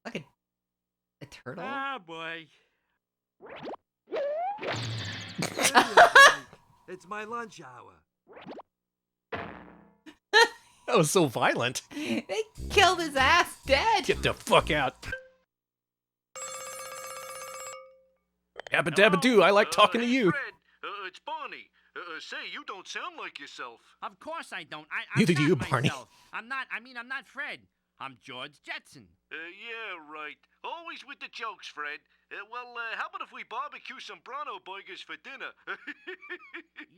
Like a turtle? Ah, boy. It's my lunch hour. That was so violent. They killed his ass dead. Get the fuck out. Yabba dabba doo, I like talking to you. Fred, it's Barney. Say, you don't sound like yourself. Of course I don't. I'm Neither not do you, Barney. myself. I'm not Fred. I'm George Jetson. Yeah, right. Always with the jokes, Fred. Well, how about if we barbecue some Bronto burgers for dinner?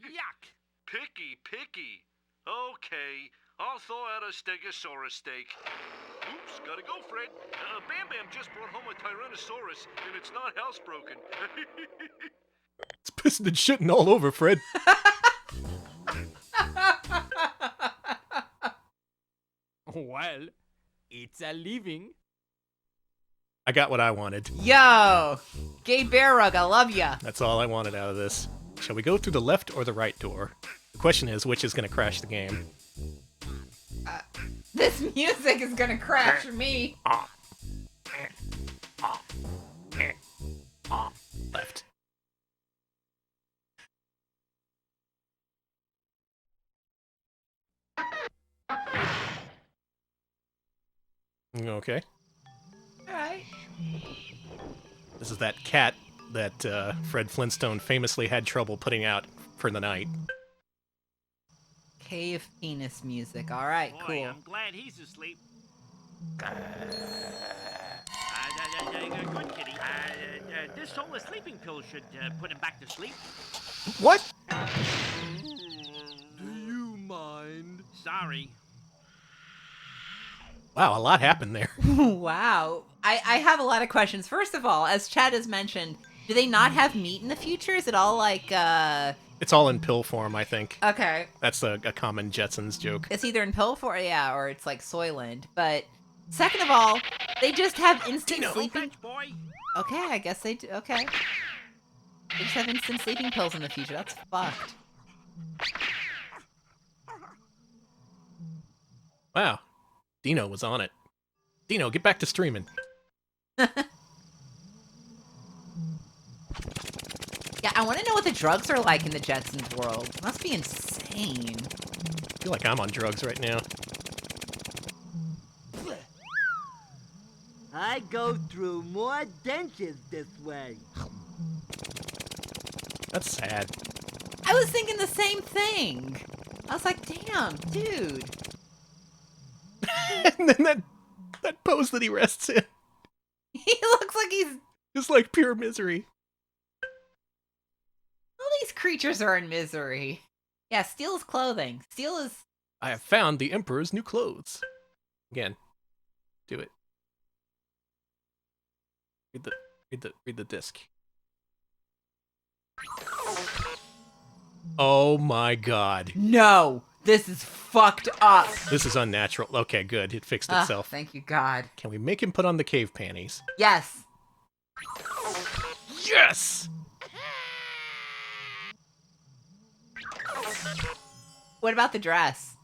Yuck. Picky. Okay, I'll thaw out a Stegosaurus steak. Oops, gotta go, Fred. Bam Bam just brought home a Tyrannosaurus, and it's not housebroken. It's pissing and shitting all over, Fred. Well, it's a living. I got what I wanted. Yo, gay bear rug, I love ya. That's all I wanted out of this. Shall we go through the left or the right door? The question is, which is going to crash the game? This music is gonna crash me. Left. Okay. Alright. This is that cat that Fred Flintstone famously had trouble putting out for the night. Cave penis music. Alright, Boy, cool. I'm glad he's asleep. Good kitty. This solar sleeping pill should put him back to sleep. What? Do you mind? Sorry. Wow, a lot happened there. Wow. I have a lot of questions. First of all, as Chad has mentioned, do they not have meat in the future? Is it all like, It's all in pill form, I think. Okay. That's a common Jetsons joke. It's either in pill form, yeah, or it's like Soylent. But second of all, they just have instant sleeping. Fetch, boy. Okay, I guess they do. Okay. They just have instant sleeping pills in the future. That's fucked. Wow. Dino was on it. Dino, get back to streaming. Yeah, I want to know what the drugs are like in the Jetsons world. It must be insane. I feel like I'm on drugs right now. I go through more dentures this way. That's sad. I was thinking the same thing. I was like, damn, dude. And then that pose that he rests in He looks like he's... is like pure misery. All these creatures are in misery. Yeah, steal his clothing. Steal his... I have found the Emperor's new clothes. Again. Do it. Read the disc. Oh my god. No! This is fucked up. This is unnatural. Okay, good. It fixed Ah, itself. thank you, God. Can we make him put on the cave panties? Yes. Yes! What about the dress?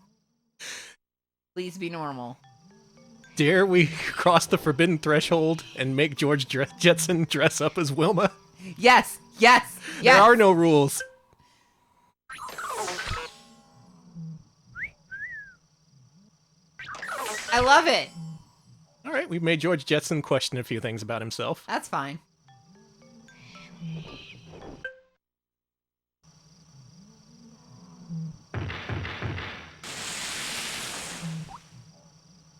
Please be normal. Dare we cross the forbidden threshold and make George Jetson dress up as Wilma? Yes! Yes! Yes! There are no rules. I love it. All right, we've made George Jetson question a few things about himself. That's fine.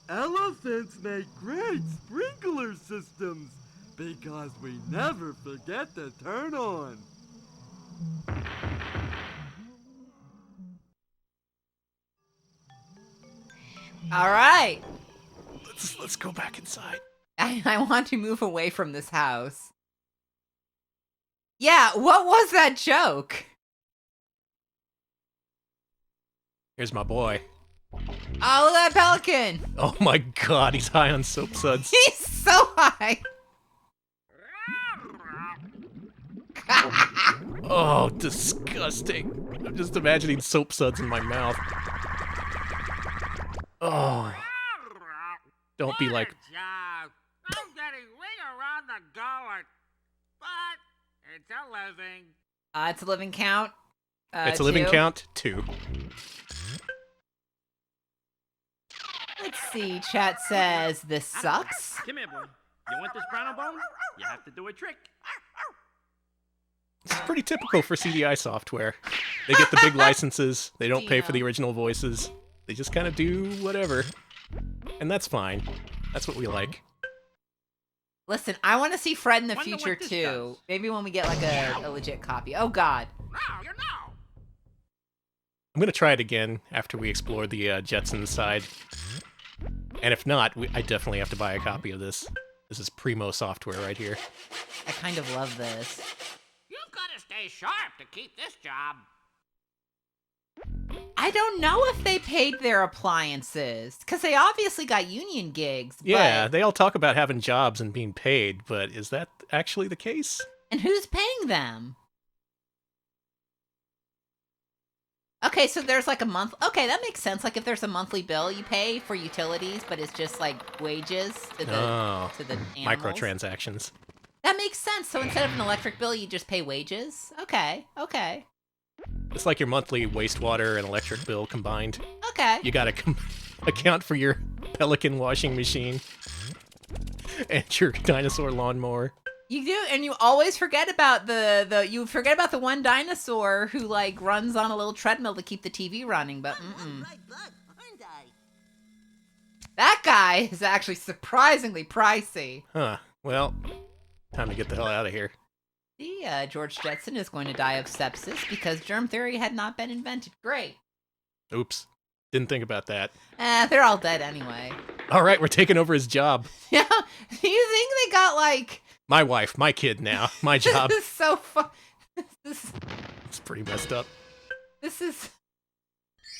Elephants make great sprinkler systems because we never forget to turn on. All right. Let's go back inside. I want to move away from this house. Yeah, what was that joke? Here's my boy. Oh, look at that pelican. Oh my god, he's high on soap suds. He's so high. Oh, disgusting. I'm just imagining soap suds in my mouth. Oh. Don't be like... job. I'm getting ring around the gullet. But it's a living. It's a living count. It's a living 2. count, 2. Let's see. Chat says this sucks. Come here, boy. You want this brown bone? You have to do a trick. It's pretty typical for CDI software. They get the big licenses, they don't pay for the original voices. They just kind of do whatever. And that's fine. That's what we like. Listen, I want to see Fred in the Wonder future what this too. does. Maybe when we get like a legit copy. Oh god. Now you know. I'm going to try it again after we explore the Jetsons side. And if not, I definitely have to buy a copy of this. This is primo software right here. I kind of love this. You've got to stay sharp to keep this job. I don't know if they paid their appliances because they obviously got union gigs. Yeah, but... they all talk about having jobs and being paid, but is that actually the case? And who's paying them? Okay, so there's like a month. Okay, that makes sense. Like if there's a monthly bill you pay for utilities, but it's just like wages to the animals. Microtransactions. That makes sense. So instead of an electric bill, you just pay wages. Okay. It's like your monthly wastewater and electric bill combined. Okay. You gotta account for your Pelican washing machine and your dinosaur lawnmower. You do, and you always forget about you forget about the one dinosaur who like runs on a little treadmill to keep the TV running. But that guy is actually surprisingly pricey. Huh. Well, time to get the hell out of here. George Jetson is going to die of sepsis because germ theory had not been invented. Great. Oops. Didn't think about that. They're all dead anyway. All right, we're taking over his job. Yeah. Do you think they got like... My wife, my kid now, my job. This is so fun. It's pretty messed up. This is...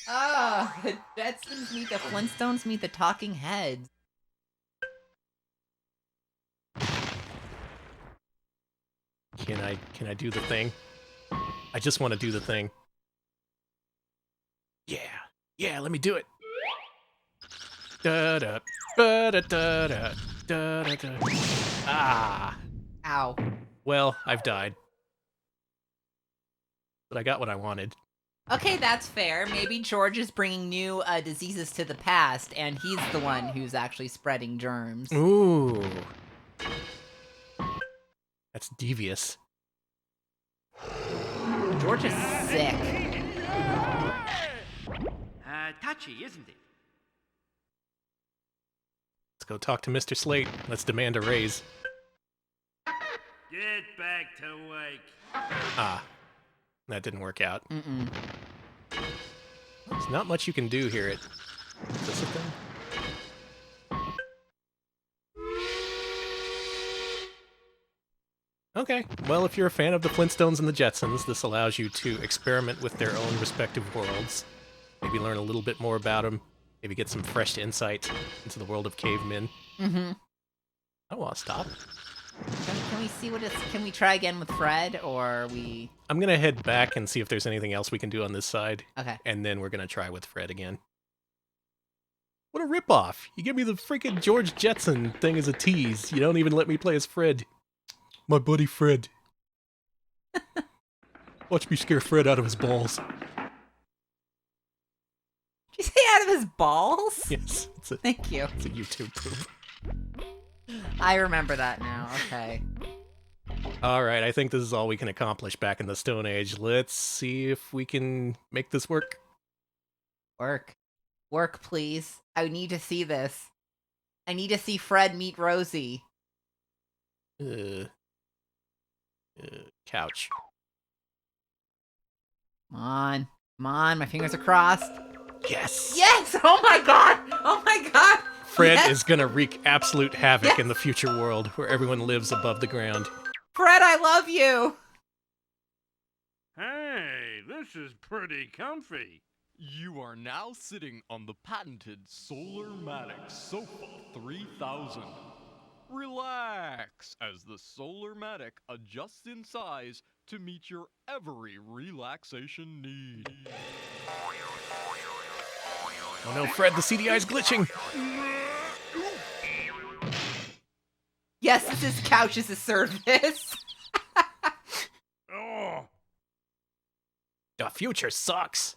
Oh, the Jetsons meet the Flintstones meet the Talking Heads. Can I do the thing? I just want to do the thing. Yeah, let me do it. Da da da da da da da da. Ah. Ow. Well, I've died. But I got what I wanted. Okay, that's fair. Maybe George is bringing new diseases to the past, and he's the one who's actually spreading germs. Ooh. That's devious. George is sick. Touchy, isn't it? Let's go talk to Mr. Slate. Let's demand a raise. Get back to work. Ah. That didn't work out. Mm-mm. There's not much you can do here at... Is this a thing? Okay, well, if you're a fan of the Flintstones and the Jetsons, this allows you to experiment with their own respective worlds. Maybe learn a little bit more about them. Maybe get some fresh insight into the world of cavemen. Mm-hmm. I don't want to stop. Can we see what it's... Can we try again with Fred, or we... I'm going to head back and see if there's anything else we can do on this side. Okay. And then we're going to try with Fred again. What a ripoff! You give me the freaking George Jetson thing as a tease. You don't even let me play as Fred. My buddy Fred. Watch me scare Fred out of his balls. Did you say out of his balls? Yes. Thank you. It's a YouTube poop. I remember that now. Okay. Alright, I think this is all we can accomplish back in the Stone Age. Let's see if we can make this work. Work, please. I need to see this. I need to see Fred meet Rosie. Couch. Come on, my fingers are crossed. Yes! Yes! Oh my god! Fred Yes! is gonna wreak absolute havoc in the future world where everyone lives above the ground. Fred, I love you! Hey, this is pretty comfy. You are now sitting on the patented Solarmatic Sofa 3000. Relax as the Solarmatic adjusts in size to meet your every relaxation need. Oh no, Fred, the CDI's glitching. Yes, this is couch as a service. Oh, The future sucks.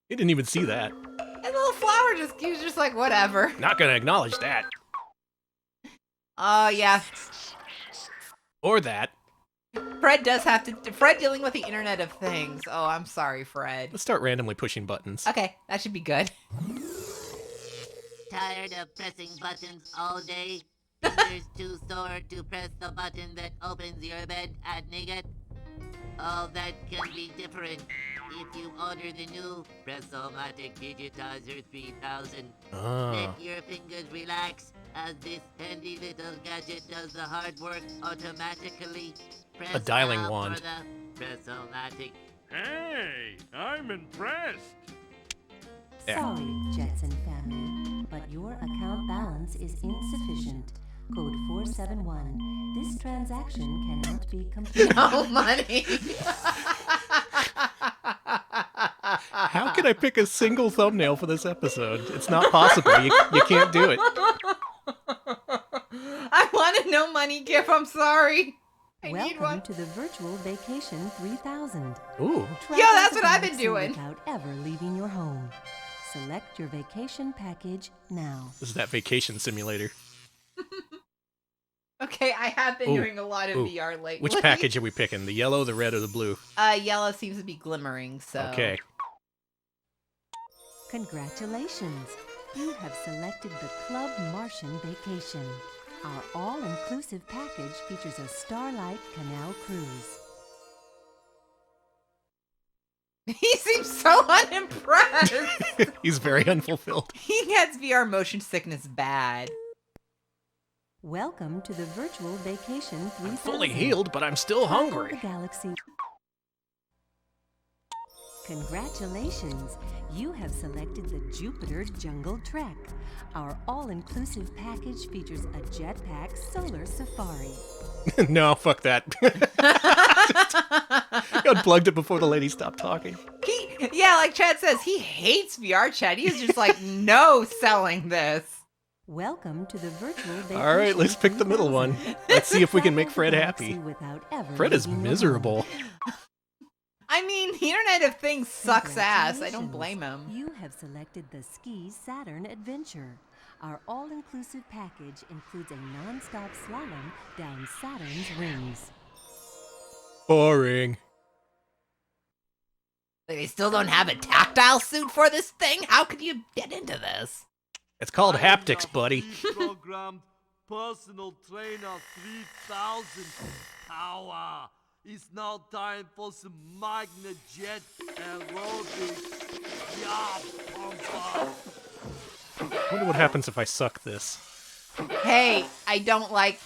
He didn't even see that. And little flower he was just like, whatever. Not gonna acknowledge that. Oh, yeah. Or that. Fred does have to. Fred dealing with the Internet of Things. Oh, I'm sorry, Fred. Let's start randomly pushing buttons. Okay, that should be good. Tired of pressing buttons all day? Fingers too sore to press the button that opens your bed at night? Oh, that can be different if you order the new Pressomatic Digitizer 3000. Ah. Let your fingers relax as this handy little gadget does the hard work automatically. Press A dialing now wand. for the Pressomatic. hey, I'm impressed. Yeah. Sorry, Jetson family, but your account balance is insufficient. Code 471. This transaction cannot be completed. No money. How can I pick a single thumbnail for this episode? It's not possible. You can't do it. I want a no money gift. I'm sorry. I need Welcome one. to the Virtual Vacation 3000. Ooh. Travel that's the what I've been galaxy doing. Without ever leaving your home. Select your vacation package now. This is that vacation simulator. Okay, I have been Ooh, doing a lot of ooh. VR lately. Which package are we picking? The yellow, the red, or the blue? Yellow seems to be glimmering, so. Okay. Congratulations! You have selected the Club Martian Vacation. Our all-inclusive package features a Starlight Canal cruise. He seems so unimpressed. He's very unfulfilled. He gets VR motion sickness bad. Welcome to the Virtual Vacation 3000. I'm fully healed, but I'm still Travel hungry. the galaxy. Congratulations! You have selected the Jupiter Jungle Trek. Our all-inclusive package features a jetpack solar safari. No, fuck that. He unplugged it before the lady stopped talking. Yeah, like Chad says, he hates VR chat. He is just like, no selling this. Welcome to the Virtual Vacation. All right, let's pick the middle one. Let's see if we can make Fred Travel the happy. galaxy without ever Fred is leaving your miserable. home. I mean, the Internet of Things sucks ass. I don't blame him. You have selected the Ski Saturn Adventure. Our all-inclusive package includes a non-stop slalom down Saturn's rings. Boring. They still don't have a tactile suit for this thing? How could you get into this? It's called haptics, buddy. Programmed personal trainer 3000 power. It's now time for some magnet jet aerobics. Yeah, pumper. Wonder what happens if I suck this. Hey, I don't like.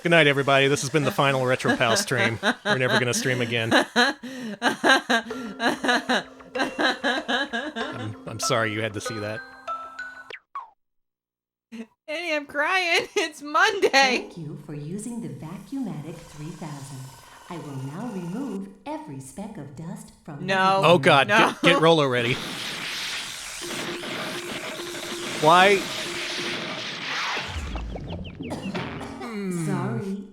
Good night, everybody. This has been the final RetroPal stream. We're never going to stream again. I'm sorry you had to see that. Annie, I'm crying. It's Monday. Thank you for using the Vacuumatic 3000. I will now remove every speck of dust from No. Oh, God. No. Get Rolo ready. Why? Sorry,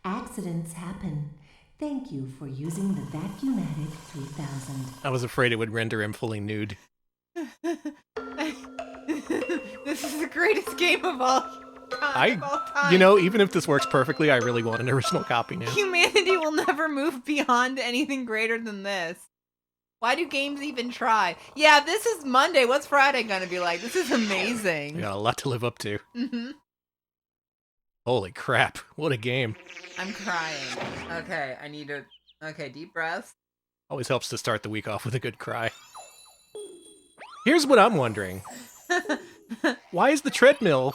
accidents happen. Thank you for using the Vacuumatic 3000. I was afraid it would render him fully nude. This is the greatest game of all time. You know, even if this works perfectly, I really want an original copy now. Humanity will never move beyond anything greater than this. Why do games even try? Yeah, this is Monday. What's Friday gonna be like? This is amazing. We got a lot to live up to. Mm-hmm. Holy crap. What a game. I'm crying. Okay, I need to... Okay, deep breaths. Always helps to start the week off with a good cry. Here's what I'm wondering. Why is the treadmill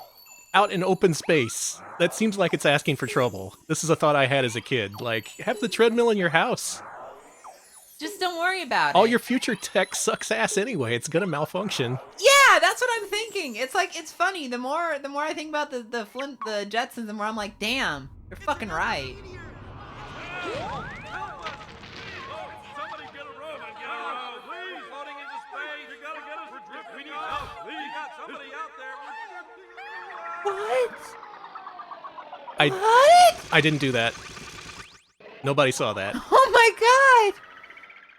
out in open space? That seems like it's asking for trouble. This is a thought I had as a kid. Like, have the treadmill in your house. Just don't worry about it. All your future tech sucks ass anyway. It's gonna malfunction. Yeah, that's what I'm thinking. It's like, it's funny. The more I think about the Jetsons, the more I'm like, damn, you're fucking right. Somebody get a rope and get a rope. Please, floating into space. You gotta get us. We're drifting. We need help. Please. You got somebody out there. What? I didn't do that. Nobody saw that. Oh my god!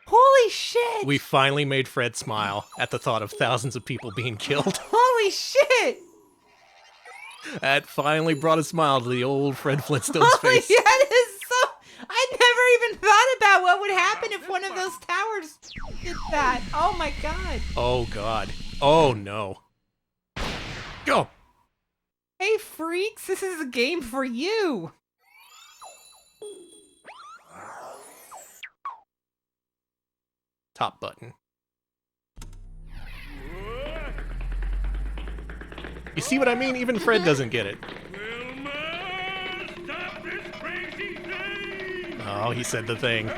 Holy shit! We finally made Fred smile at the thought of thousands of people being killed. Holy shit! That finally brought a smile to the old Fred Flintstone's Holy, face. that is so... I never even thought about what would happen if one of those towers did that. Oh my god. Oh god. Oh no. Go! Hey freaks, this is a game for you. Top button. You see what I mean? Even Fred doesn't get it. Wilma, stop this crazy thing! Oh, he said the thing.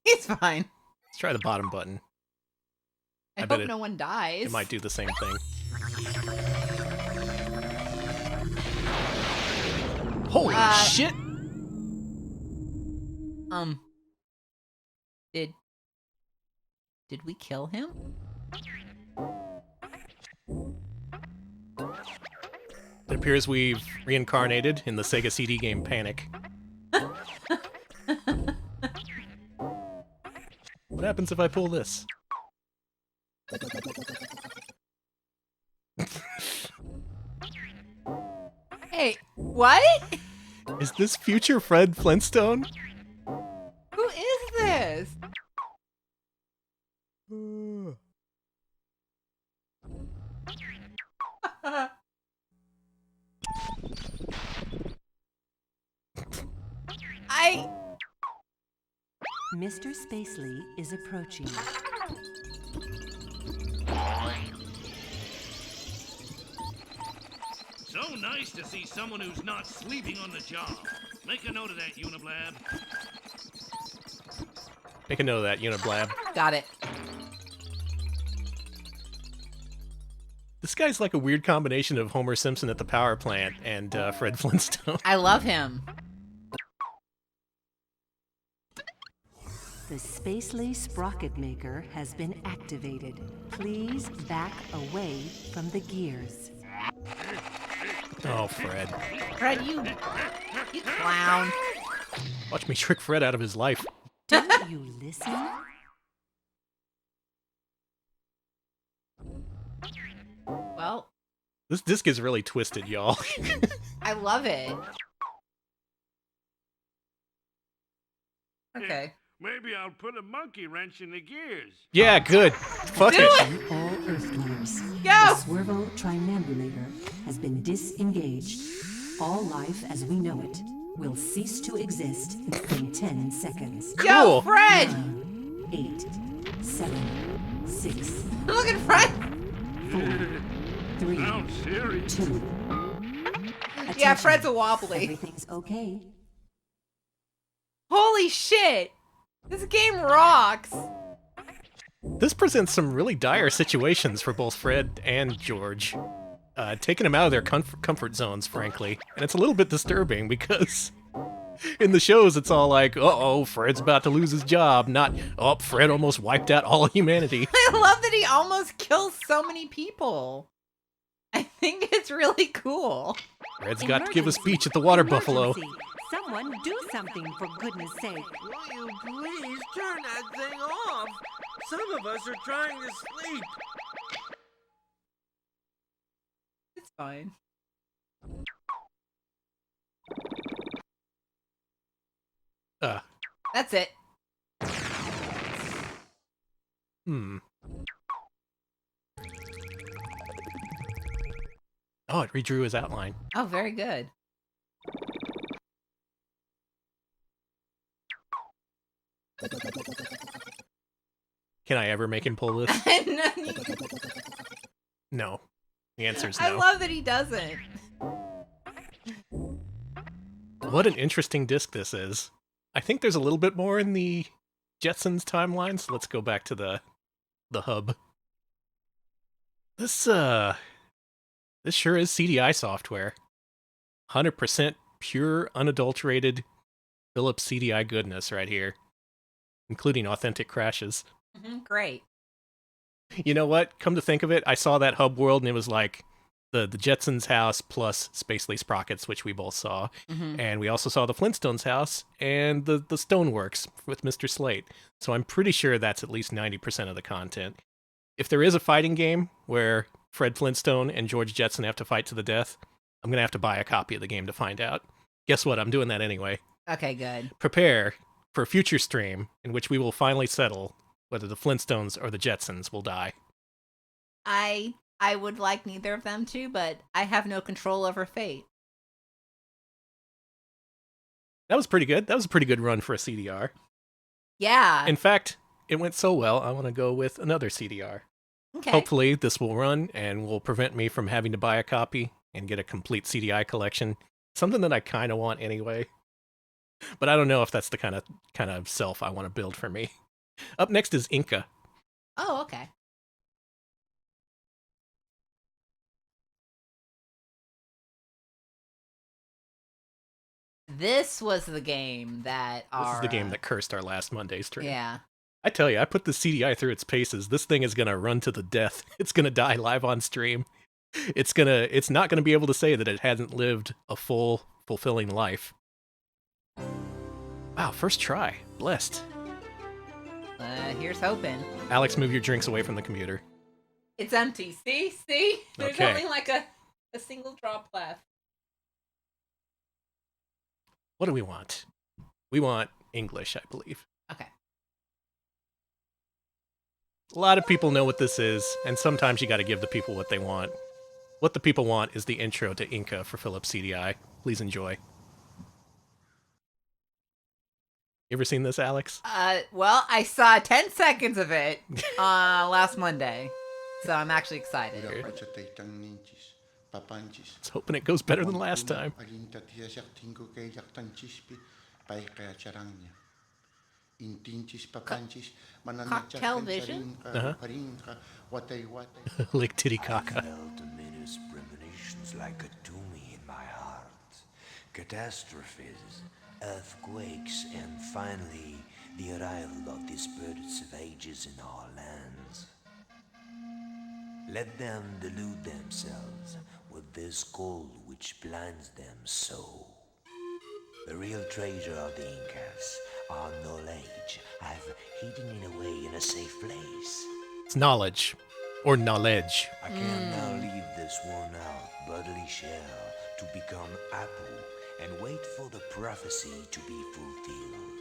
He's fine. Let's try the bottom button. I bet hope no one dies. It might do the same thing. Holy shit! Did we kill him? It appears we've reincarnated in the Sega CD game Panic. What happens if I pull this? Hey, what? Is this future Fred Flintstone? Who is this? Mr. Spacely is approaching. So nice to see someone who's not sleeping on the job. Make a note of that, Uniblab. Make a note of that, Uniblab. Got it. This guy's like a weird combination of Homer Simpson at the power plant and Fred Flintstone. I love him. The Spacely Sprocket Maker has been activated. Please back away from the gears. Oh, Fred. Fred, you clown. Watch me trick Fred out of his life. Don't you listen? Well, This disc is really twisted, y'all. I love it. Okay. Maybe I'll put a monkey wrench in the gears. Yeah, good. Fuck Do it. All Earthlings. Go! The Swervo Triangulator has been disengaged. All life as we know it will cease to exist in 10 seconds. Yo, Cool. Fred! 9, 8, 7, 6, Look at Fred! 4, 3, Sounds serious. 2. Yeah, Attention. Fred's a wobbly. Everything's okay. Holy shit! This game rocks! This presents some really dire situations for both Fred and George. Taking them out of their comfort zones, frankly. And it's a little bit disturbing because in the shows it's all like, uh-oh, Fred's about to lose his job, not, oh, Fred almost wiped out all of humanity. I love that he almost kills so many people. I think it's really cool. Fred's got to give a speech at the Water Buffalo. Emergency. Someone do something, for goodness sake. Will you please turn that thing off? Some of us are trying to sleep. It's fine. That's it. Oh, it redrew his outline. Oh, very good. Can I ever make him pull this? No, No. The answer is I no. love that he doesn't. What an interesting disc this is. I think there's a little bit more in the Jetsons timeline, so let's go back to the hub. This sure is CDI software. 100% pure, unadulterated Philips CDI goodness right here, including authentic crashes. Great. You know what? Come to think of it, I saw that hub world and it was like the Jetsons house plus Space Lace Sprockets, which we both saw. And we also saw the Flintstones house and the Stoneworks with Mr. Slate. So I'm pretty sure that's at least 90% of the content. If there is a fighting game where Fred Flintstone and George Jetson have to fight to the death, I'm going to have to buy a copy of the game to find out. Guess what? I'm doing that anyway. Okay, good. Prepare for a future stream in which we will finally settle whether the Flintstones or the Jetsons will die. I would like neither of them to, but I have no control over fate. That was pretty good. That was a pretty good run for a CDR. Yeah. In fact, it went so well, I want to go with another CDR. Okay. Hopefully this will run and will prevent me from having to buy a copy and get a complete CDI collection. Something that I kind of want anyway. But I don't know if that's the kind of self I want to build for me. Up next is Inca. Oh, okay. This was the game that This is the game that cursed our last Monday stream. Yeah. I tell you, I put the CDI through its paces. This thing is going to run to the death. It's going to die live on stream. It's not going to be able to say that it hasn't lived a full, fulfilling life. Wow, first try. Blessed. Here's hoping. Alex, move your drinks away from the computer. It's empty. See? There's Okay. only like a single drop left. What do we want? We want English, I believe. Okay. A lot of people know what this is, and sometimes you got to give the people what they want. What the people want is the intro to Inca for Philips CDI. Please enjoy. You ever seen this, Alex? Well, I saw 10 seconds of it last Monday, so I'm actually excited. Let's hoping it goes better than last time. Cocktail vision? Lick Titicaca. Felt ominous premonitions like a dooming in my heart. Catastrophes, earthquakes, and finally the arrival of the spirits of ages in our lands. Let them delude themselves with this gold which blinds them so. The real treasure of the Incas, our knowledge, I've hidden it away in a safe place. It's knowledge. Or knowledge. I can now leave this worn out bodily shell to become apple and wait for the prophecy to be fulfilled.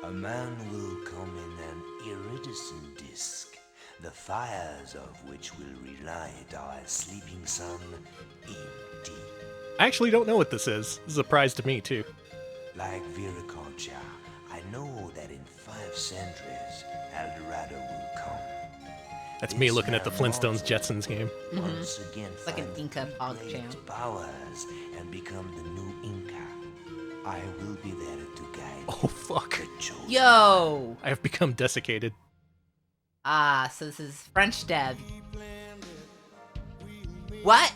A man will come in an iridescent disk, the fires of which will relight our sleeping sun indeed. I actually don't know what this is. This is a surprise to me, too. Like Viracocha, I know that in 5 centuries, El Dorado will come. That's me looking at the Flintstones Jetsons game. Once again, Like an find Inca Paws great channel. powers and become the new Inca. I will be there to guide Oh, fuck. the chosen. Yo! I have become desiccated. So this is French Dev. What?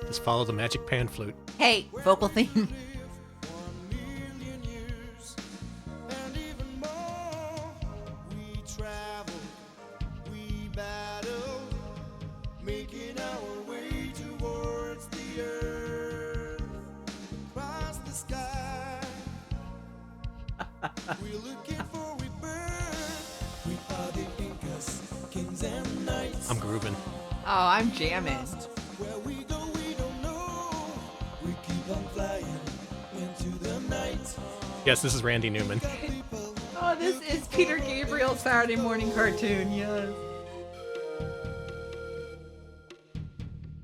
Just follow the magic pan flute. Hey, vocal theme. I'm grooving. Oh, I'm jamming. Yes, this is Randy Newman. Oh, this is Peter Gabriel's Saturday morning cartoon, yes.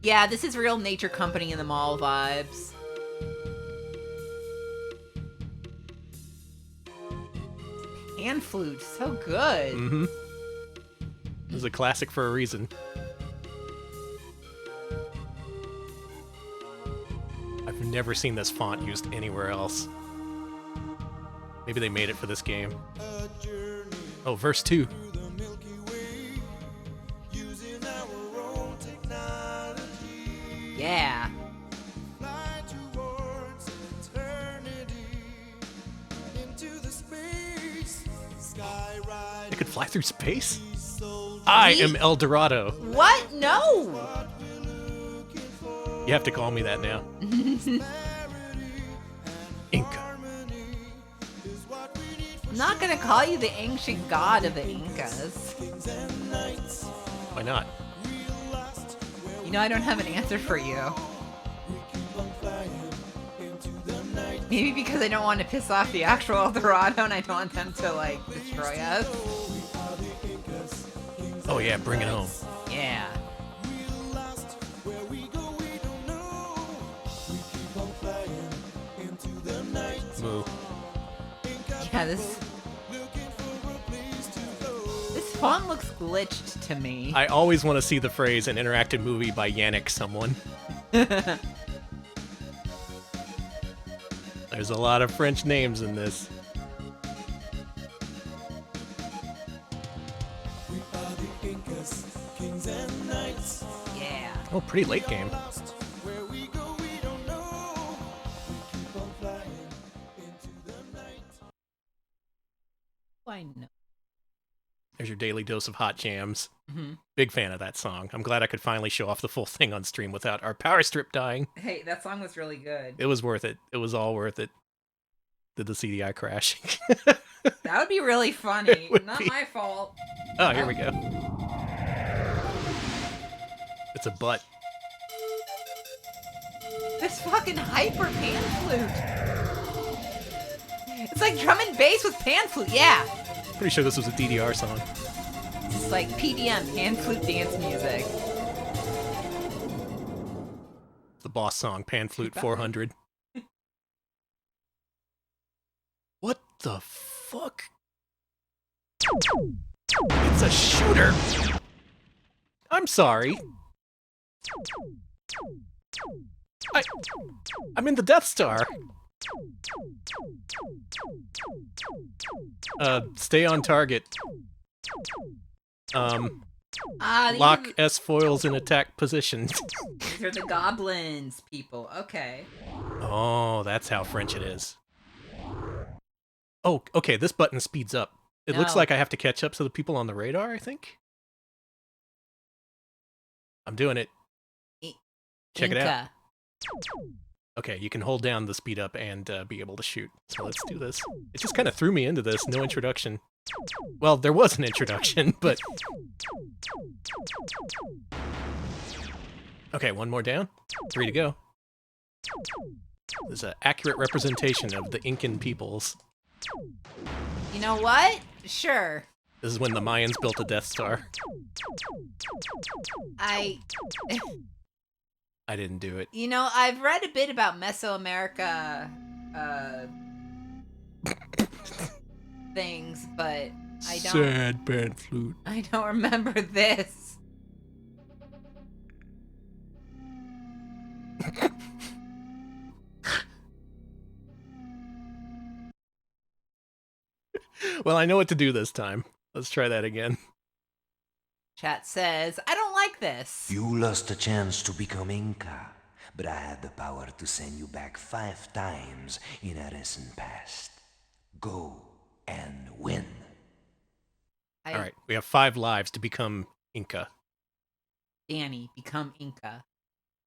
Yeah, this is real Nature Company in the Mall vibes. Pan flute, so good. Mm-hmm. This is a classic for a reason. I've never seen this font used anywhere else. Maybe they made it for this game. Oh, verse 2. Yeah. It could fly through space? I am El Dorado. What? No! You have to call me that now. Inca. I'm not gonna call you the ancient god of the Incas. Why not? You know I don't have an answer for you. Maybe because I don't want to piss off the actual El Dorado and I don't want them to, like, destroy us. Oh yeah, bring it home. Yeah. Moo. Yeah, this font looks glitched to me. I always want to see the phrase an interactive movie by Yannick someone. There's a lot of French names in this. Yeah. Oh, pretty late game. Why no? There's your daily dose of hot jams. Mm-hmm. Big fan of that song. I'm glad I could finally show off the full thing on stream without our power strip dying. Hey, that song was really good. It was worth it. It was all worth it. Did the CDI crash? That would be really funny. Not my fault. Oh, here we go. It's a butt. This fucking hyper pan flute. It's like drum and bass with pan flute, yeah. Pretty sure this was a DDR song. It's like PDM, pan flute dance music. The boss song, Pan Flute 400. What the fuck? It's a shooter! I'm sorry. I'm in the Death Star. Stay on target. Lock S foils in attack position. These are the goblins, people. Okay. Oh, that's how French it is. Oh, okay, this button speeds up. It looks like I have to catch up to the people on the radar, I think. I'm doing it. Check it out. Okay, you can hold down the speed up and be able to shoot. So let's do this. It just kind of threw me into this. No introduction. Well, there was an introduction, but... Okay, one more down. 3 to go. This is an accurate representation of the Incan peoples. You know what? Sure. This is when the Mayans built a Death Star. I didn't do it. You know, I've read a bit about Mesoamerica things, but I don't... Sad pan flute. I don't remember this. Well, I know what to do this time. Let's try that again. Chat says, I don't like this. You lost a chance to become Inca, but I had the power to send you back 5 times in a recent past. Go and win. All right, we have 5 lives to become Inca. Danny, become Inca.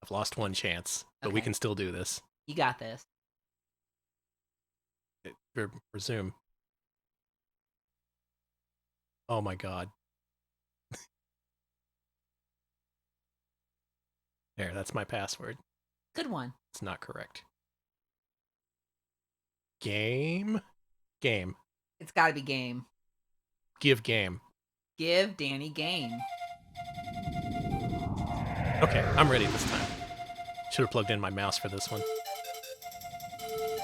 I've lost 1 chance, but we can still do this. You got this. Resume. Oh my god. There, that's my password. Good one. It's not correct. Game. It's got to be game. Give game. Give Danny game. Okay, I'm ready this time. Should have plugged in my mouse for this one.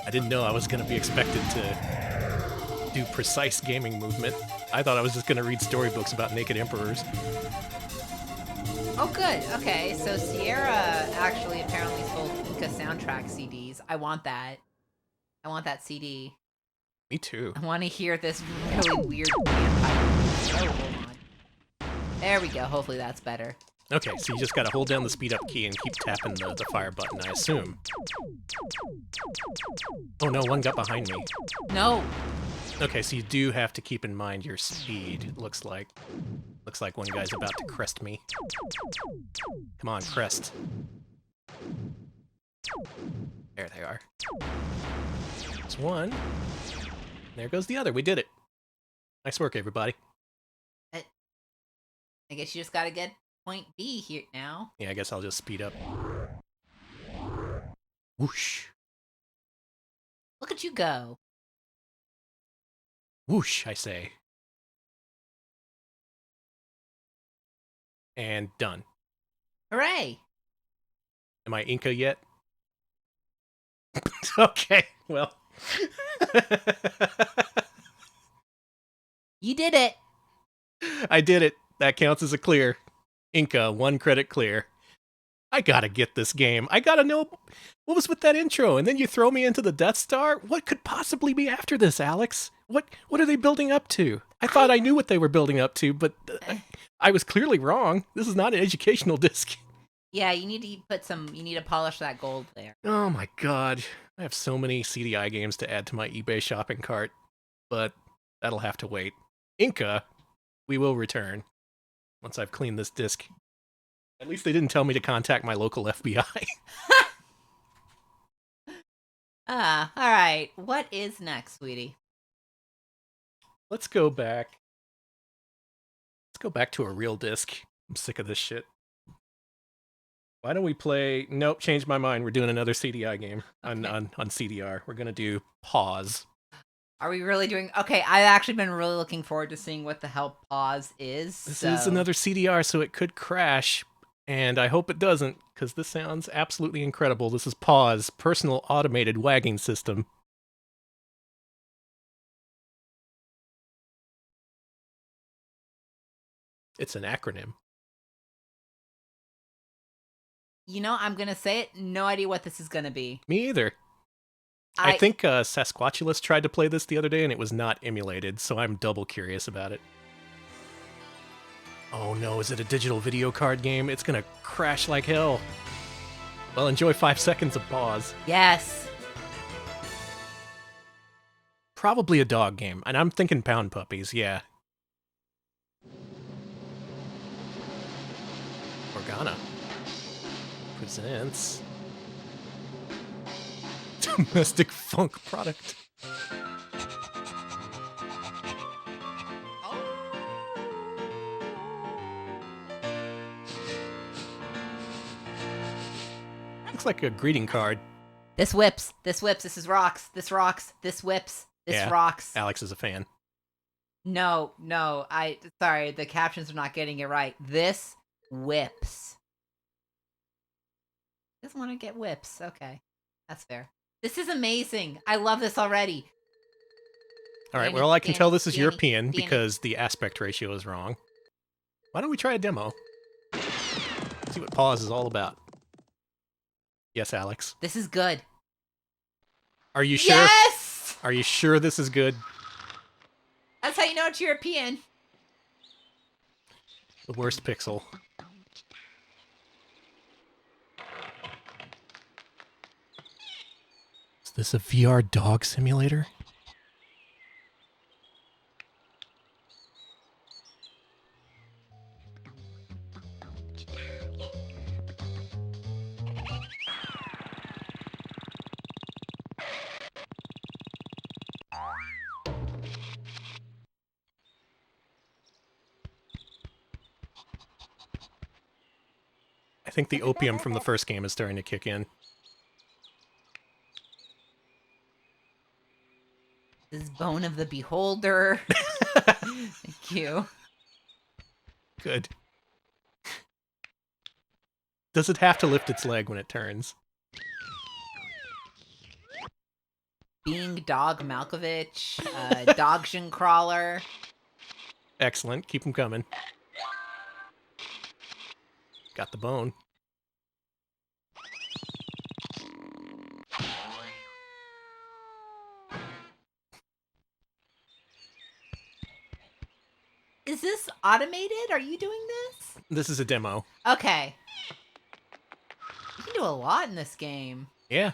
I didn't know I was going to be expected to do precise gaming movement. I thought I was just going to read storybooks about naked emperors. Oh, good. Okay, so Sierra actually apparently sold Inca soundtrack CDs. I want that. I want that CD. Me too. I want to hear this really weird vampire. Oh, hold on. There we go. Hopefully that's better. Okay, so you just gotta hold down the speed up key and keep tapping the fire button, I assume. Oh no, one got behind me. No. Okay, so you do have to keep in mind your speed, it looks like. Looks like one guy's about to crest me. Come on, crest. There they are. There's one. There goes the other. We did it. Nice work, everybody. I guess you just gotta get point B here now. Yeah, I guess I'll just speed up. Whoosh. Look at you go. Whoosh, I say. And done. Hooray! Am I Inca yet? Okay, well. You did it! I did it. That counts as a clear. Inca, 1 credit clear. I gotta get this game. I gotta know what was with that intro, and then you throw me into the Death Star? What could possibly be after this, Alex? What are they building up to? I thought I knew what they were building up to, but I was clearly wrong. This is not an educational disc. Yeah, you need to polish that gold there. Oh my god. I have so many CDI games to add to my eBay shopping cart, but that'll have to wait. Inca, we will return once I've cleaned this disc. At least they didn't tell me to contact my local FBI. Alright. What is next, sweetie? Let's go back. Let's go back to a real disc. I'm sick of this shit. Why don't we play... Nope, changed my mind. We're doing another CDI game on CDR. We're going to do Paws. Are we really doing... Okay, I've actually been really looking forward to seeing what the hell Paws is. This is another CDR, so it could crash. And I hope it doesn't, because this sounds absolutely incredible. This is Paws, Personal Automated Wagging System. It's an acronym. You know, I'm going to say it. No idea what this is going to be. Me either. I think Sasquatchulus tried to play this the other day, and it was not emulated, so I'm double curious about it. Oh no, is it a digital video card game? It's gonna crash like hell. Well, enjoy 5 seconds of Paws. Yes. Probably a dog game, and I'm thinking Pound Puppies, yeah. Organa presents Domestic Funk Product. Looks like a greeting card. This whips. This whips. This is rocks. This rocks. This whips. This rocks. Alex is a fan. No. Sorry, the captions are not getting it right. This whips. Doesn't want to get whips. Okay. That's fair. This is amazing. I love this already. All right, well, I can tell this is European because the aspect ratio is wrong. Why don't we try a demo? See what Paws is all about. Yes, Alex. This is good. Are you sure? Yes! Are you sure this is good? That's how you know it's European. The worst pixel. Is this a VR dog simulator? I think the opium from the first game is starting to kick in. This is Bone of the Beholder. Thank you. Good. Does it have to lift its leg when it turns? Being Dog Malkovich. Dogshin Crawler. Excellent. Keep them coming. Got the bone. Is this automated? Are you doing this? This is a demo. Okay. You can do a lot in this game. Yeah.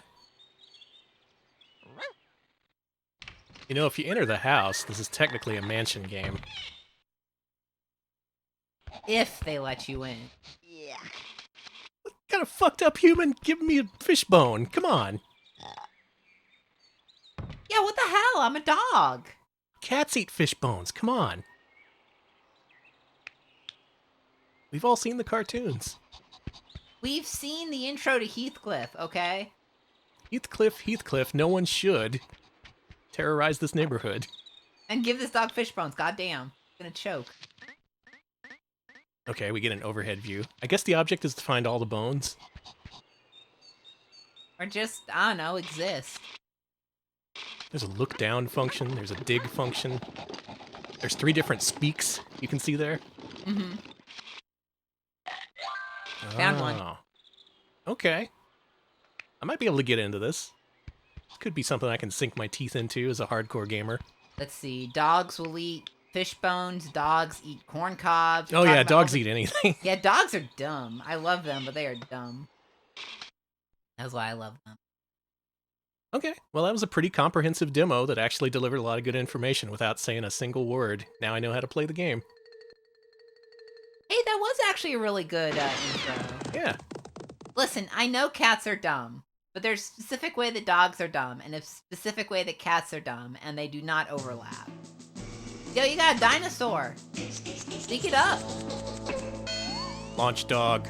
You know, if you enter the house, this is technically a mansion game. If they let you in. What kind of fucked up human giving me a fish bone? Come on. Yeah, what the hell? I'm a dog. Cats eat fish bones. Come on. We've all seen the cartoons. We've seen the intro to Heathcliff, okay? Heathcliff, no one should terrorize this neighborhood. And give this dog fish bones. Goddamn. Gonna choke. Okay, we get an overhead view. I guess the object is to find all the bones. Or just, I don't know, exist. There's a look down function. There's a dig function. There's 3 different speaks you can see there. Mm-hmm. Found one. Okay. I might be able to get into this. Could be something I can sink my teeth into as a hardcore gamer. Let's see. Dogs will eat fish bones. Dogs eat corn cobs. Oh yeah, dogs eat anything. Yeah, dogs are dumb. I love them, but they are dumb. That's why I love them. Okay, well that was a pretty comprehensive demo that actually delivered a lot of good information without saying a single word. Now I know how to play the game. Hey, that was actually a really good intro. Yeah. Listen, I know cats are dumb, but there's a specific way that dogs are dumb, and a specific way that cats are dumb, and they do not overlap. Yo, you got a dinosaur. Speak it up. Launch dog.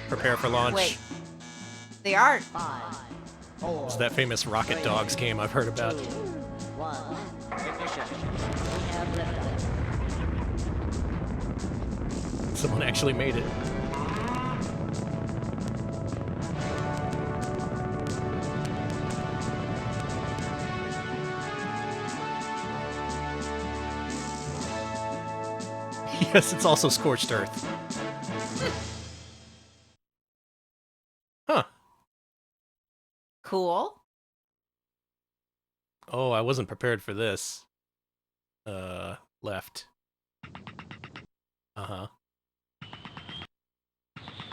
Prepare for launch. Wait. They are. It's that famous Rocket Dogs game I've heard about. Someone actually made it. Yes, it's also Scorched Earth. Huh. Cool. Oh, I wasn't prepared for this. Left. Uh-huh.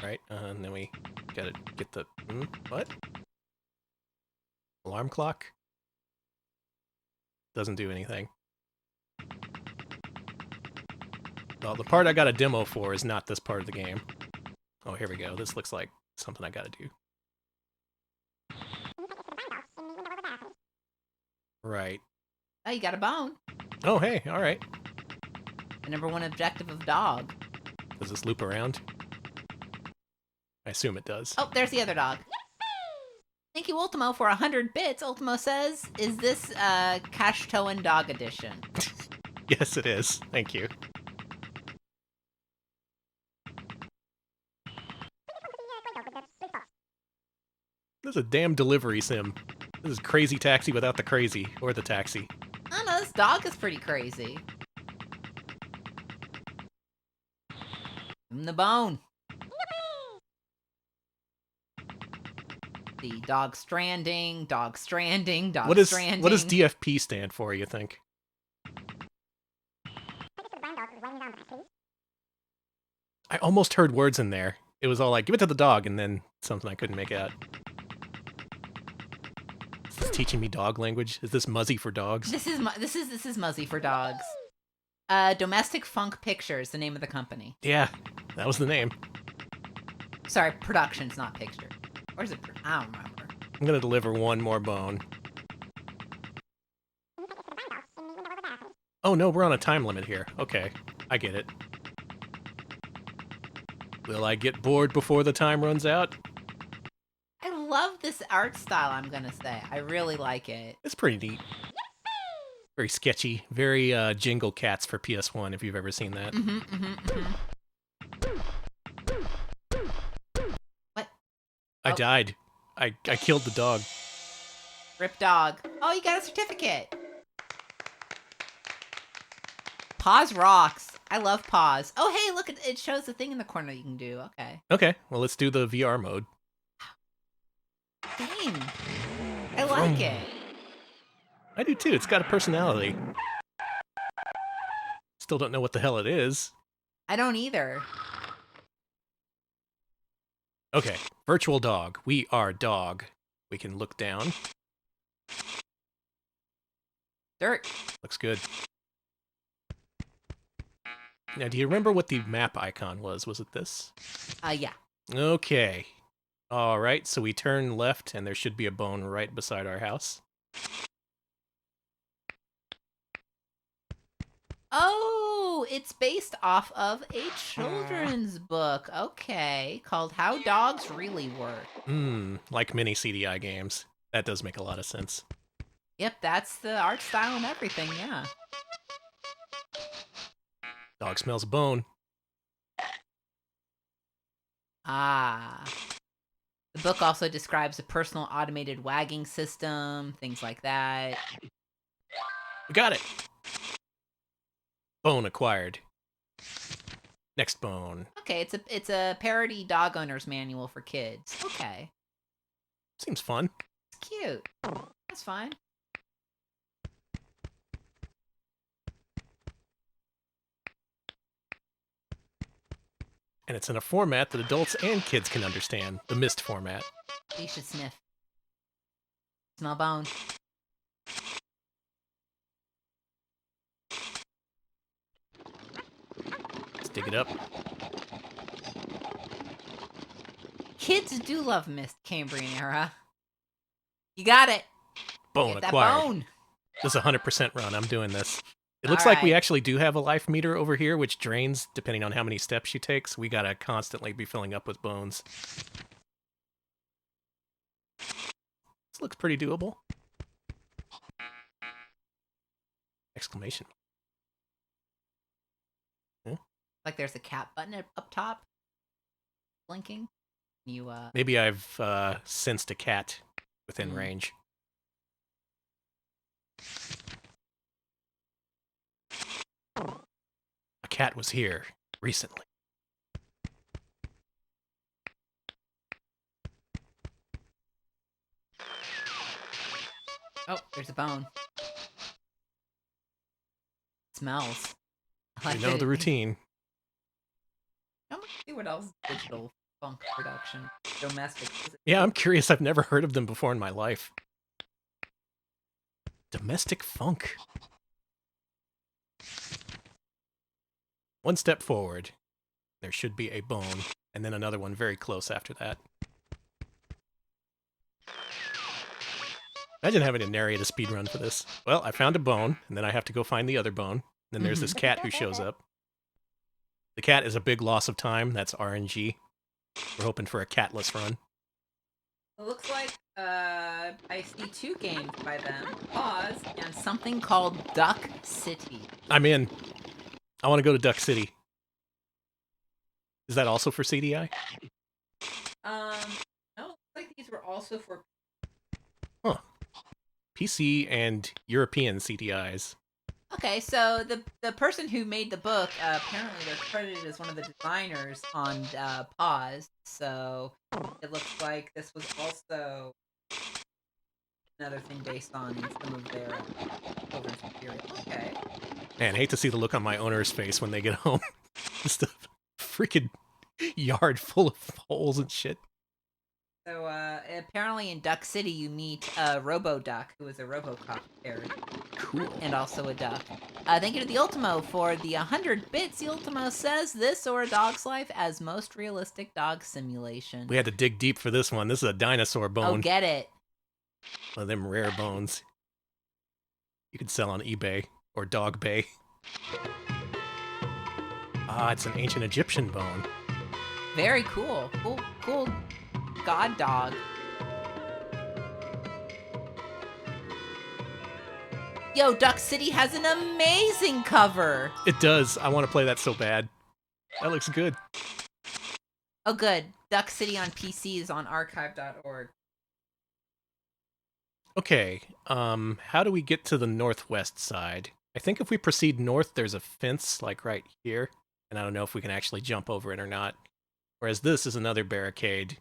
Right, and then we gotta get the... what? Alarm clock? Doesn't do anything. Well, the part I got a demo for is not this part of the game. Oh, here we go. This looks like something I gotta do. Right. Oh, you got a bone. Oh, hey, alright. The #1 objective of dog. Does this loop around? I assume it does. Oh, there's the other dog. Thank you, Ultimo, for 100 bits. Ultimo says, is this Kashtoan Dog Edition? Yes, it is. Thank you. This is a damn delivery sim. This is Crazy Taxi without the crazy, or the taxi. I don't know, this dog is pretty crazy. Give him the bone. The dog stranding, dog stranding, dog stranding. What does DFP stand for, you think? I almost heard words in there. It was all like, give it to the dog, and then something I couldn't make out. Is this teaching me dog language? Is this Muzzy for dogs? This is Muzzy for dogs. Domestic Funk Pictures, the name of the company. Yeah, that was the name. Sorry, Productions, not Picture. Or is it? I don't remember. I'm gonna deliver one more bone. Oh no, we're on a time limit here. Okay, I get it. Will I get bored before the time runs out? I love this art style, I'm gonna say. I really like it. It's pretty neat. Very sketchy. Very Jingle Cats for PS1, if you've ever seen that. What? I died. I killed the dog. Rip dog. Oh, you got a certificate. Paws rocks. I love Paws. Oh, hey, look, it shows the thing in the corner you can do. Okay. Okay, well, let's do the VR mode. Game. I like it. I do too. It's got a personality. Still don't know what the hell it is. I don't either. Okay, virtual dog. We are dog. We can look down. Dirt. Looks good. Now, do you remember what the map icon was? Was it this? Yeah. Okay. All right, so we turn left, and there should be a bone right beside our house. Oh, it's based off of a children's book. Okay, called How Dogs Really Work. Like mini CDI games. That does make a lot of sense. Yep, that's the art style and everything, yeah. Dog smells bone. Ah. The book also describes a personal automated wagging system, things like that. We got it. Bone acquired. Next bone. Okay, it's a parody dog owner's manual for kids. Okay. Seems fun. It's cute. That's fine. And it's in a format that adults and kids can understand. The mist format. You should sniff. Smell bone. Let's dig it up. Kids do love Mist Cambrian era. You got it. Bone Get acquired. that bone. This is a 100% run. I'm doing this. It All looks like we right. actually do have a life meter over here, which drains depending on how many steps she takes. We gotta constantly be filling up with bones. This looks pretty doable. Exclamation. Like there's a cat button up top. Blinking. You, Maybe I've sensed a cat within range. A cat was here recently. Oh, there's a bone. Smells. I We like know that the it- routine. Let me see what else digital funk production. Domestic. Yeah, I'm curious. I've never heard of them before in my life. Domestic funk. One step forward. There should be a bone, and then another one very close after that. Imagine having to narrate a speedrun for this. Well, I found a bone, and then I have to go find the other bone. Then there's this cat who shows up. The cat is a big loss of time. That's RNG. We're hoping for a catless run. It looks like I see two games by them. Paws and something called Duck City. I'm in. I want to go to Duck City. Is that also for CDI? No, it looks like these were also for. Huh. PC and European CDIs. Okay, so the person who made the book, apparently they're credited as one of the designers on Paws, so it looks like this was also another thing based on some of their children's material. Okay. Man, I hate to see the look on my owner's face when they get home. Just a freaking yard full of holes and shit. So apparently in Duck City you meet RoboDuck, who is a RoboCop character. Cool. And also a duck. Thank you to the Ultimo for the 100 bits. The Ultimo says this or A Dog's Life as most realistic dog simulation. We had to dig deep for this one. This is a dinosaur Oh, bone. get it. One of them rare bones. You could sell on eBay or Dog Bay. Ah, it's an ancient Egyptian bone. Very cool. Cool god dog. Yo, Duck City has an amazing cover. It does. I want to play that so bad. That looks good. Oh, good. Duck City on PC is on archive.org. Okay, how do we get to the northwest side? I think if we proceed north, there's a fence, like right here, and I don't know if we can actually jump over it or not. Whereas this is another barricade.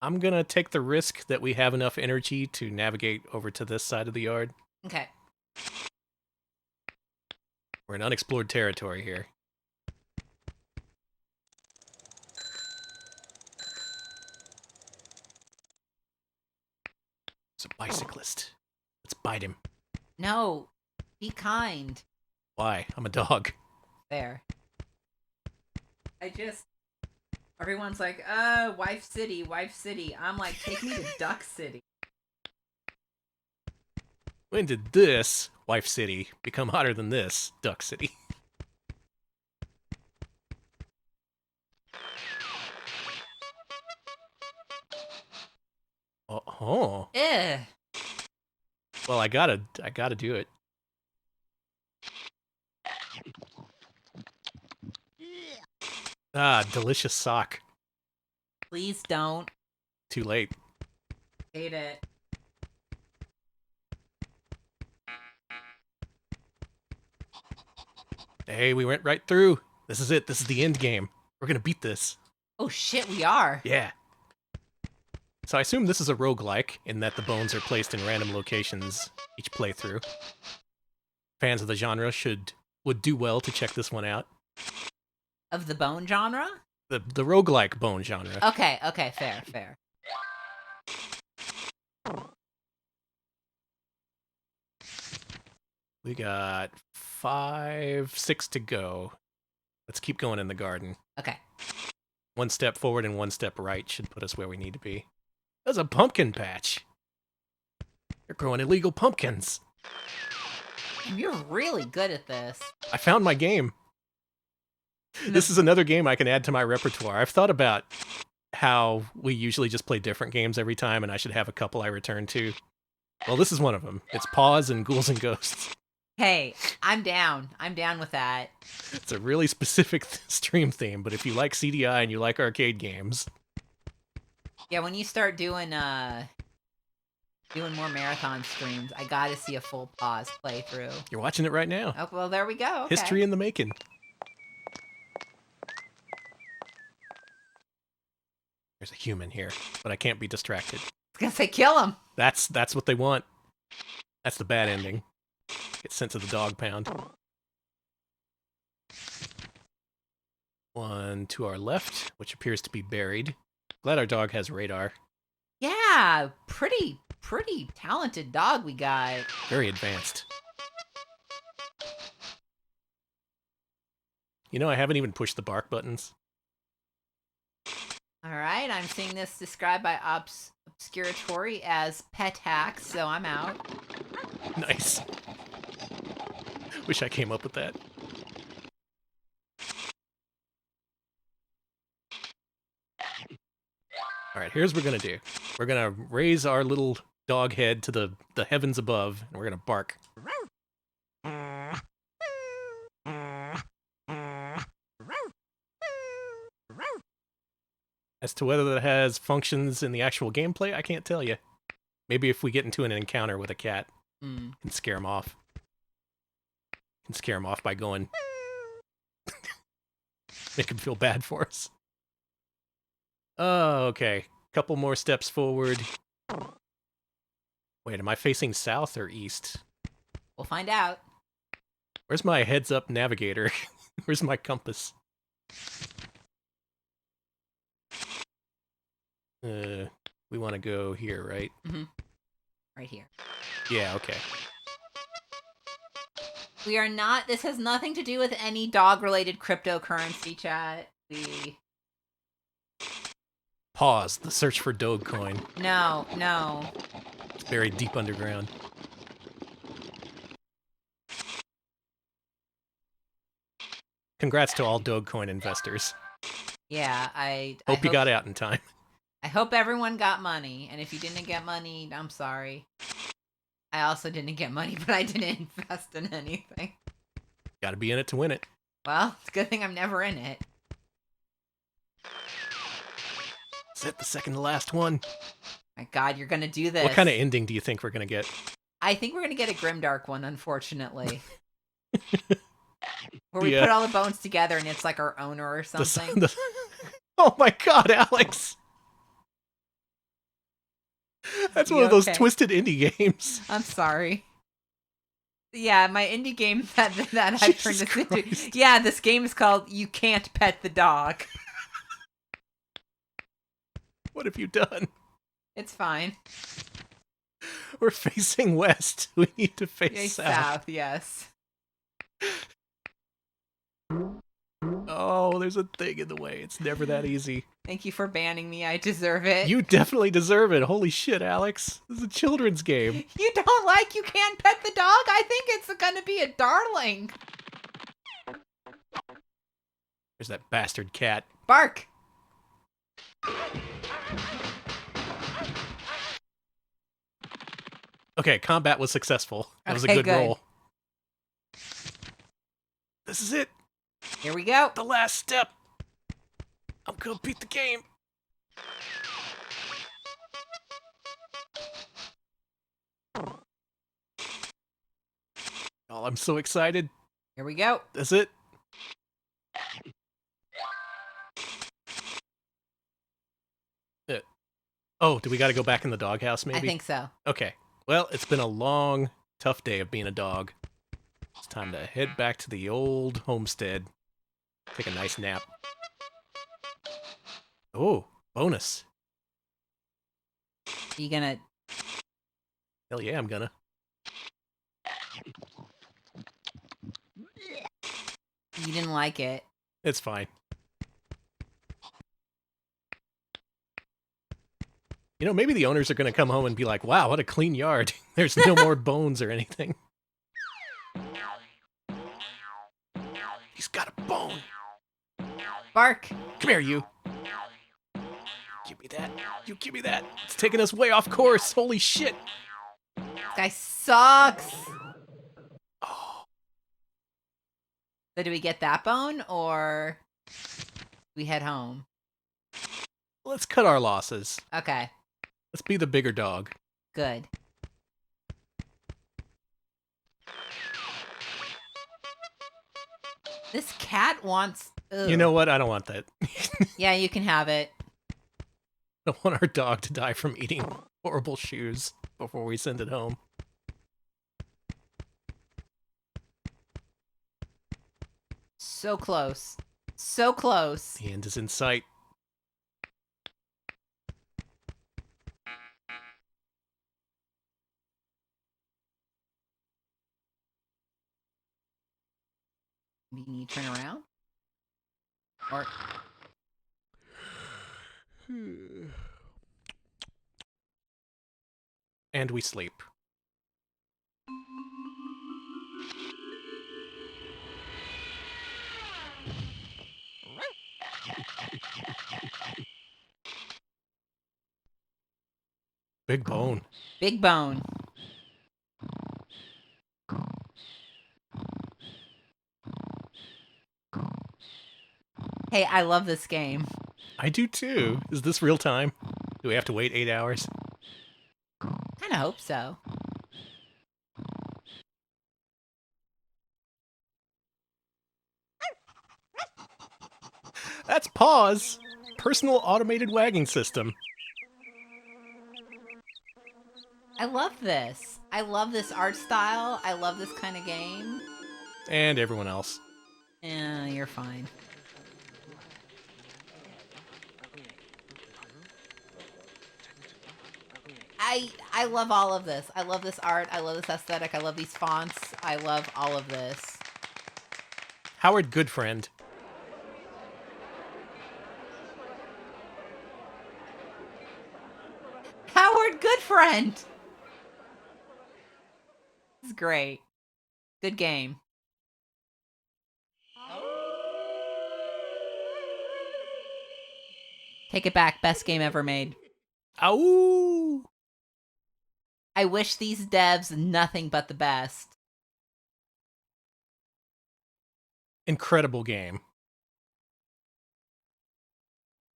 I'm gonna take the risk that we have enough energy to navigate over to this side of the yard. Okay. We're in unexplored territory here. It's a bicyclist. Let's bite him. No, be kind. Why? I'm a dog. There. Everyone's like, wife city, wife city. I'm like, take me to Duck City. When did this, Wife City, become hotter than this, Duck City? Oh. Eh. Well, I gotta do it. Ah, delicious sock. Please don't. Too late. Hate it. Hey, we went right through. This is it. This is the end game. We're gonna beat this. Oh shit, we are. Yeah. So I assume this is a roguelike, in that the bones are placed in random locations each playthrough. Fans of the genre would do well to check this one out. Of the bone genre? The roguelike bone genre. Okay, fair. We got 6 to go. Let's keep going in the garden. Okay. 1 step forward and 1 step right should put us where we need to be. There's a pumpkin patch. They're growing illegal pumpkins. You're really good at this. I found my game. This is another game I can add to my repertoire. I've thought about how we usually just play different games every time, and I should have a couple I return to. Well, this is one of them. It's Paws and Ghouls and Ghosts. Hey, I'm down. I'm down with that. It's a really specific stream theme, but if you like CDI and you like arcade games... Yeah, when you start doing more marathon streams, I gotta see a full Paws playthrough. You're watching it right now. Oh, well, there we go. Okay. History in the making. There's a human here, but I can't be distracted. I was gonna say, kill him. That's what they want. That's the bad ending. Get sent to the dog pound. One to our left, which appears to be buried. Glad our dog has radar. Yeah, pretty talented dog we got. Very advanced. You know, I haven't even pushed the bark buttons. All right, I'm seeing this described by Obscuratory as pet hacks, so I'm out. Nice. Wish I came up with that. All right, here's what we're gonna do. We're gonna raise our little dog head to the heavens above, and we're gonna bark. As to whether that has functions in the actual gameplay, I can't tell you. Maybe if we get into an encounter with a cat, can scare him off. Can scare him off by going... Make him feel bad for us. Oh, okay. Couple more steps forward. Wait, am I facing south or east? We'll find out. Where's my heads-up navigator? Where's my compass? We want to go here, right? Mm-hmm. Right here. Yeah, okay. We are not... This has nothing to do with any dog-related cryptocurrency, chat. Pause. The search for Dogecoin. No. It's buried deep underground. Congrats to all Dogecoin investors. Yeah, I hope you got out in time. I hope everyone got money, and if you didn't get money, I'm sorry. I also didn't get money, but I didn't invest in anything. Gotta be in it to win it. Well, it's a good thing I'm never in it. Is it the second to last one? My God, you're gonna do this. What kind of ending do you think we're gonna get? I think we're gonna get a grimdark one, unfortunately. Where we put all the bones together and it's like our owner or something. Oh my God, Alex! That's one of those twisted indie games. I'm sorry. Yeah, my indie game that I've turned this into. Yeah, this game is called You Can't Pet the Dog. What have you done? It's fine. We're facing west. We need to face south. Yes. Oh, there's a thing in the way. It's never that easy. Thank you for banning me. I deserve it. You definitely deserve it. Holy shit, Alex. This is a children's game. You don't like You Can't Pet the Dog? I think it's gonna be a darling. There's that bastard cat. Bark. Okay, combat was successful. That was a good roll. This is it. Here we go. The last step. I'm gonna beat the game. Oh, I'm so excited. Here we go. That's it. Oh, do we gotta go back in the doghouse, maybe? I think so. Okay. Well, it's been a long, tough day of being a dog. It's time to head back to the old homestead. Take a nice nap. Oh, bonus. You gonna... Hell yeah, I'm gonna. You didn't like it. It's fine. You know, maybe the owners are gonna come home and be like, wow, what a clean yard. There's no more bones or anything. He's got a bone. Bark. Come here, you. Give me that. You give me that. It's taking us way off course. Holy shit. This guy sucks. Oh. So do we get that bone or we head home? Let's cut our losses. Okay. Let's be the bigger dog. Good. This cat wants... Ugh. You know what? I don't want that. Yeah, you can have it. I don't want our dog to die from eating horrible shoes before we send it home. So close. So close. The end is in sight. You need to turn around? Or... And we sleep. Big bone. Big bone. Hey, I love this game. I do too. Is this real time? Do we have to wait 8 hours? Kinda hope so. That's Paws. Personal automated wagging system. I love this. I love this art style. I love this kind of game. And everyone else. Yeah, you're fine. I love all of this. I love this art. I love this aesthetic. I love these fonts. I love all of this. Howard Goodfriend. Howard Goodfriend! This is great. Good game. Take it back. Best game ever made. Ow! I wish these devs nothing but the best. Incredible game.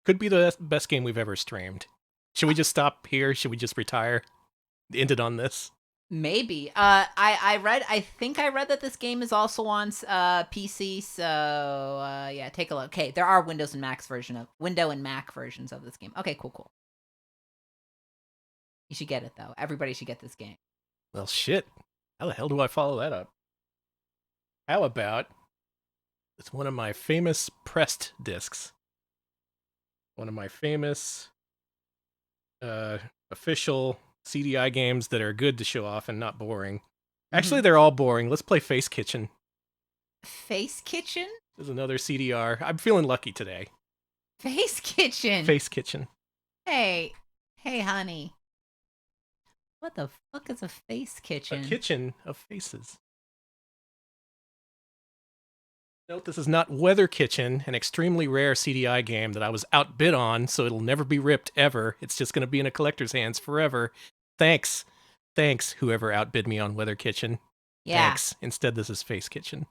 Could be the best game we've ever streamed. Should we just stop here? Should we just retire? End it on this? Maybe. I think I read that this game is also on PC. So yeah, take a look. Okay, there are Windows and Mac versions of this game. Okay, cool. You should get it though. Everybody should get this game. Well, shit. How the hell do I follow that up? How about it's one of my famous pressed discs. One of my famous official CDI games that are good to show off and not boring. Actually, they're all boring. Let's play Face Kitchen. Face Kitchen? There's another CDR. I'm feeling lucky today. Face Kitchen. Face Kitchen. Hey, honey. What the fuck is a face kitchen? A kitchen of faces. Note this is not Weather Kitchen, an extremely rare CDI game that I was outbid on, so it'll never be ripped ever. It's just going to be in a collector's hands forever. Thanks, whoever outbid me on Weather Kitchen. Yeah. Thanks. Instead, this is Face Kitchen.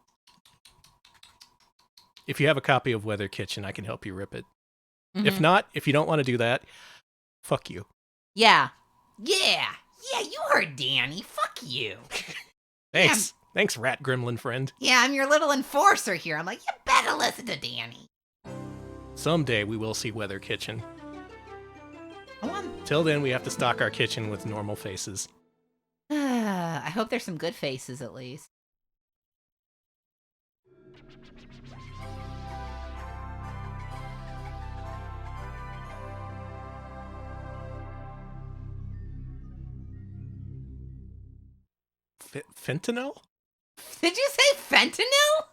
If you have a copy of Weather Kitchen, I can help you rip it. If not, if you don't want to do that, fuck you. Yeah, you heard Danny. Fuck you. Thanks. Thanks, rat gremlin friend. Yeah, I'm your little enforcer here. I'm like, you better listen to Danny. Someday we will see Weather Kitchen. Till then, we have to stock our kitchen with normal faces. I hope there's some good faces at least. Fentanyl? Did you say fentanyl?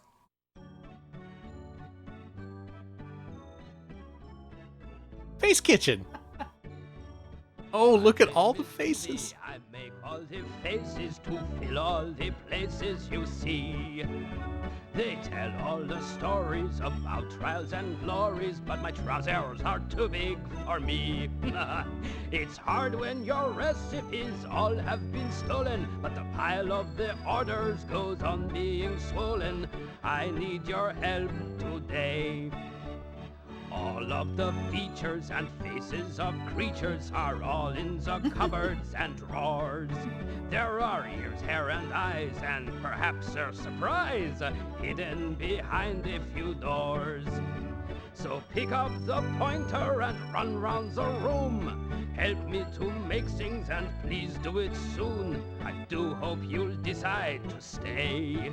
Face Kitchen. Oh, look at all the faces. I make all the faces to fill all the places you see. They tell all the stories about trials and glories, but my trousers are too big for me. It's hard when your recipes all have been stolen, but the pile of the orders goes on being swollen. I need your help today. All of the features and faces of creatures are all in the cupboards and drawers. There are ears, hair, and eyes, and perhaps a surprise hidden behind a few doors. So pick up the pointer and run round the room. Help me to make things, and please do it soon. I do hope you'll decide to stay.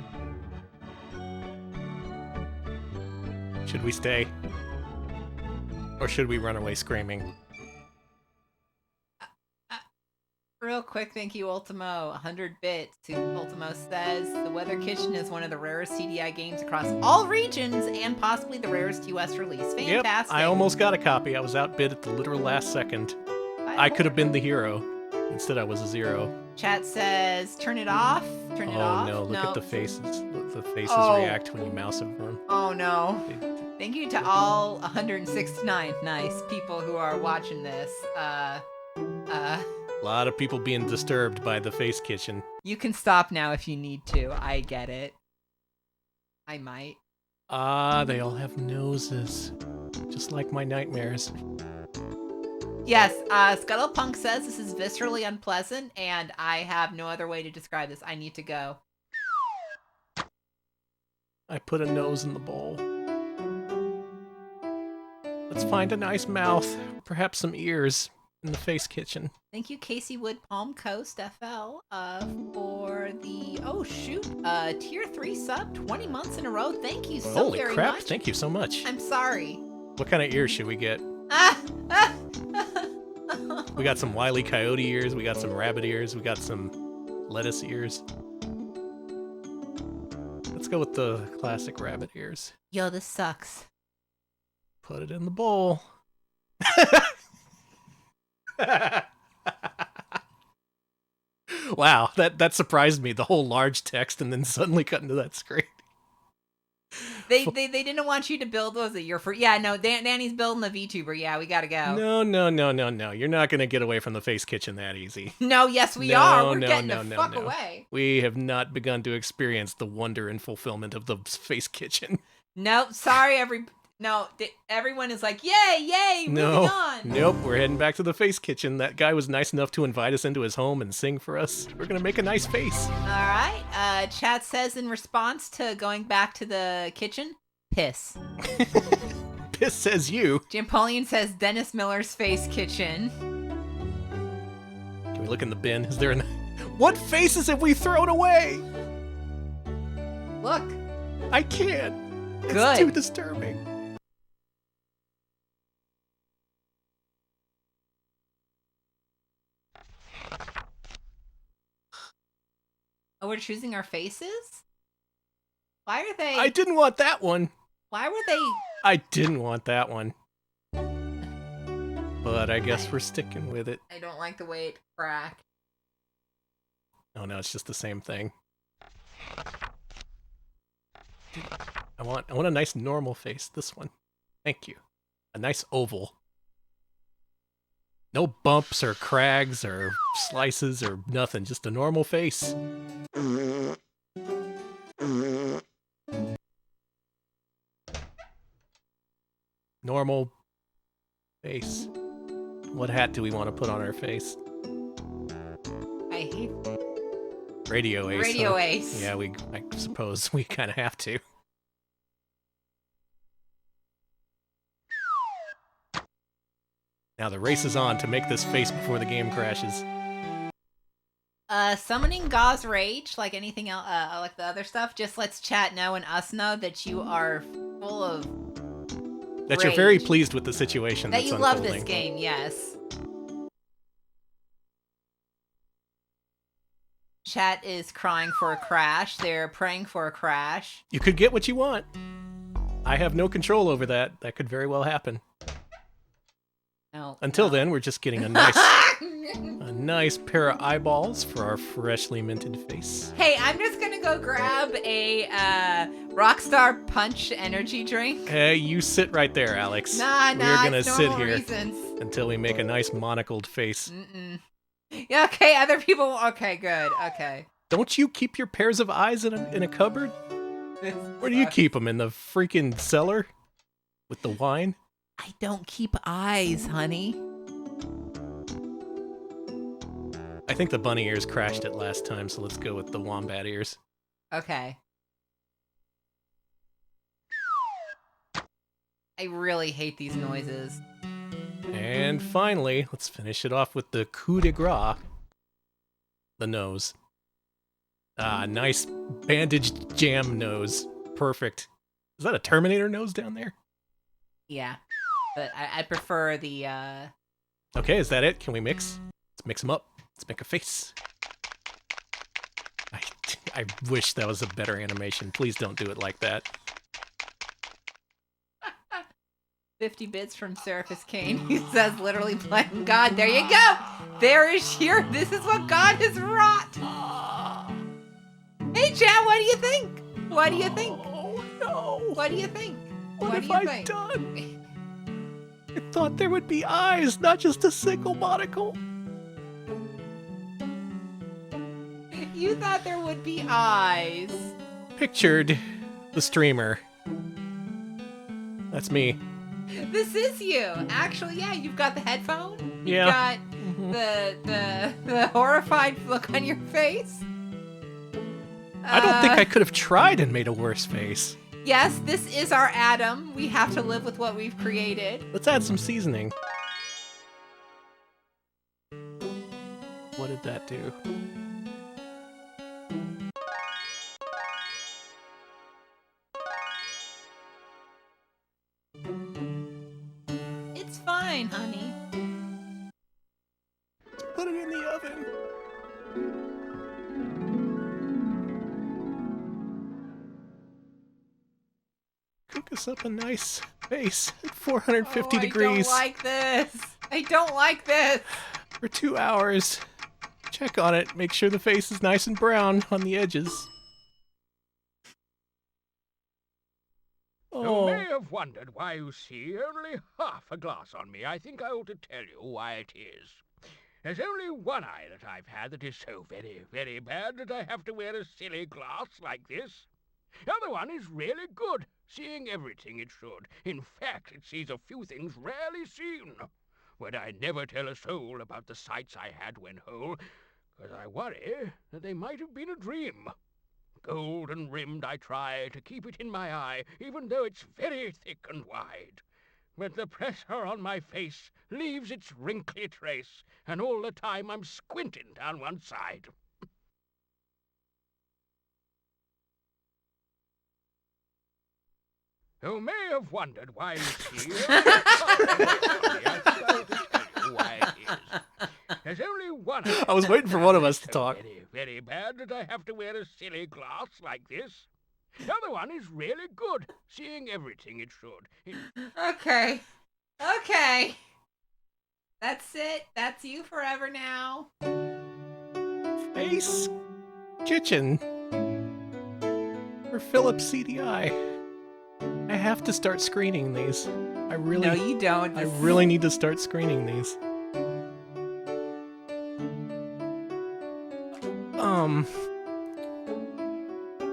Should we stay? Or should we run away screaming? Real quick, thank you, Ultimo. 100 bits to Ultimo says, the Weather Kitchen is one of the rarest CDI games across all regions and possibly the rarest US release. Fantastic. Yep, I almost got a copy. I was outbid at the literal last second. I could have been the hero. Instead, I was a zero. Chat says, turn it off. Turn it off. Oh no, look at the faces. Look, the faces react when you mouse over them. Oh no. Thank you to all 169 nice people who are watching this. A lot of people being disturbed by the Face Kitchen. You can stop now if you need to. I get it. I might. They all have noses. Just like my nightmares. Yes, Scuttlepunk says this is viscerally unpleasant, and I have no other way to describe this. I need to go. I put a nose in the bowl. Let's find a nice mouth, perhaps some ears, in the Face Kitchen. Thank you, Casey Wood Palm Coast FL, for the tier 3 sub, 20 months in a row. Thank you so Holy very crap, much. thank you so much. I'm sorry. What kind of ears should we get? We got some Wile E. Coyote ears, we got some rabbit ears, we got some lettuce ears. Let's go with the classic rabbit ears. Yo, this sucks. Put it in the bowl. Wow, that surprised me. The whole large text and then suddenly cut into that screen. They didn't want you to build. What was it your first? Yeah, no. Danny's building the VTuber. Yeah, we gotta go. No. You're not gonna get away from the face kitchen that easy. No, yes we are. We're getting the fuck away. We have not begun to experience the wonder and fulfillment of the face kitchen. Nope. Sorry, everyone is like, yay, moving on. Nope, we're heading back to the face kitchen. That guy was nice enough to invite us into his home and sing for us. We're gonna make a nice face. All right. Chat says in response to going back to the kitchen, piss. Piss says you. Jampolian says Dennis Miller's face kitchen. Can we look in the bin? Is there What faces have we thrown away? Look. I can't. Good. It's too disturbing. Oh, we're choosing our faces? Why are they... I didn't want that one. Why were they... I didn't want that one. But I guess we're sticking with it. I don't like the way it cracked. Oh no, it's just the same thing. I want a nice normal face. This one. Thank you. A nice oval. No bumps or crags or slices or nothing. Just a normal face. Normal face. What hat do we want to put on our face? I hate Radio Ace. Radio Ace. Yeah, I suppose we kind of have to. Now the race is on to make this face before the game crashes. Summoning Gauze Rage, like anything else, like the other stuff, just lets chat know and us know that you are full of That rage. You're very pleased with the situation that that's you unfolding. love this game, yes. Chat is crying for a crash. They're praying for a crash. You could get what you want. I have no control over that. That could very well happen. No. Until then, we're just getting a nice pair of eyeballs for our freshly minted face. Hey, I'm just gonna go grab a Rockstar Punch energy drink. Hey, you sit right there, Alex. Nah, We're gonna it's sit normal here reasons. until we make a nice monocled face. Mm-mm. Yeah, okay, other people. Okay, good. Okay. Don't you keep your pairs of eyes in a cupboard? Where do you keep them? In the freaking cellar? With the wine? I don't keep eyes, honey. I think the bunny ears crashed it last time, so let's go with the wombat ears. Okay. I really hate these noises. And finally, let's finish it off with the coup de grace. The nose. Ah, nice bandaged jam nose. Perfect. Is that a Terminator nose down there? Yeah. But I prefer the, Okay, is that it? Can we mix? Let's mix them up. Let's make a face. I wish that was a better animation. Please don't do it like that. 50 bits from Seraphis Kane. He says literally playing God. There you go. There is here. This is what God has wrought. Hey, Chad, what do you think? What do you think? Oh, no. What do you think? What have I done? I thought there would be eyes, not just a single monocle. You thought there would be eyes. Pictured the streamer. That's me. This is you. Actually, yeah, you've got the headphone. You've Yeah. got the horrified look on your face. I don't think I could have tried and made a worse face. Yes, this is our Adam. We have to live with what we've created. Let's add some seasoning. What did that do? It's fine, honey. Let's put it in the oven. Cook us up a nice face at 450 degrees. I don't like this. I don't like this. For 2 hours. Check on it. Make sure the face is nice and brown on the edges. have wondered why you see only half a glass on me, I think I ought to tell you why it is. There's only one eye that I've had that is so very, very bad that I have to wear a silly glass like this. The other one is really good, seeing everything it should. In fact, it sees a few things rarely seen. But I never tell a soul about the sights I had when whole, 'cause I worry that they might have been a dream. Golden rimmed, I try to keep it in my eye, even though it's very thick and wide. But the pressure on my face leaves its wrinkly trace, and all the time I'm squinting down one side. You may have wondered why you see. I think I ought to tell you why it is. There's only one. I was waiting for one of us to talk. Very, very bad that I have to wear a silly glass like this. The other one is really good, seeing everything it should. Okay. Okay. That's it. That's you forever now. Face Kitchen for Philips CDI. I have to start screening these. No, you don't. I really need to start screening these.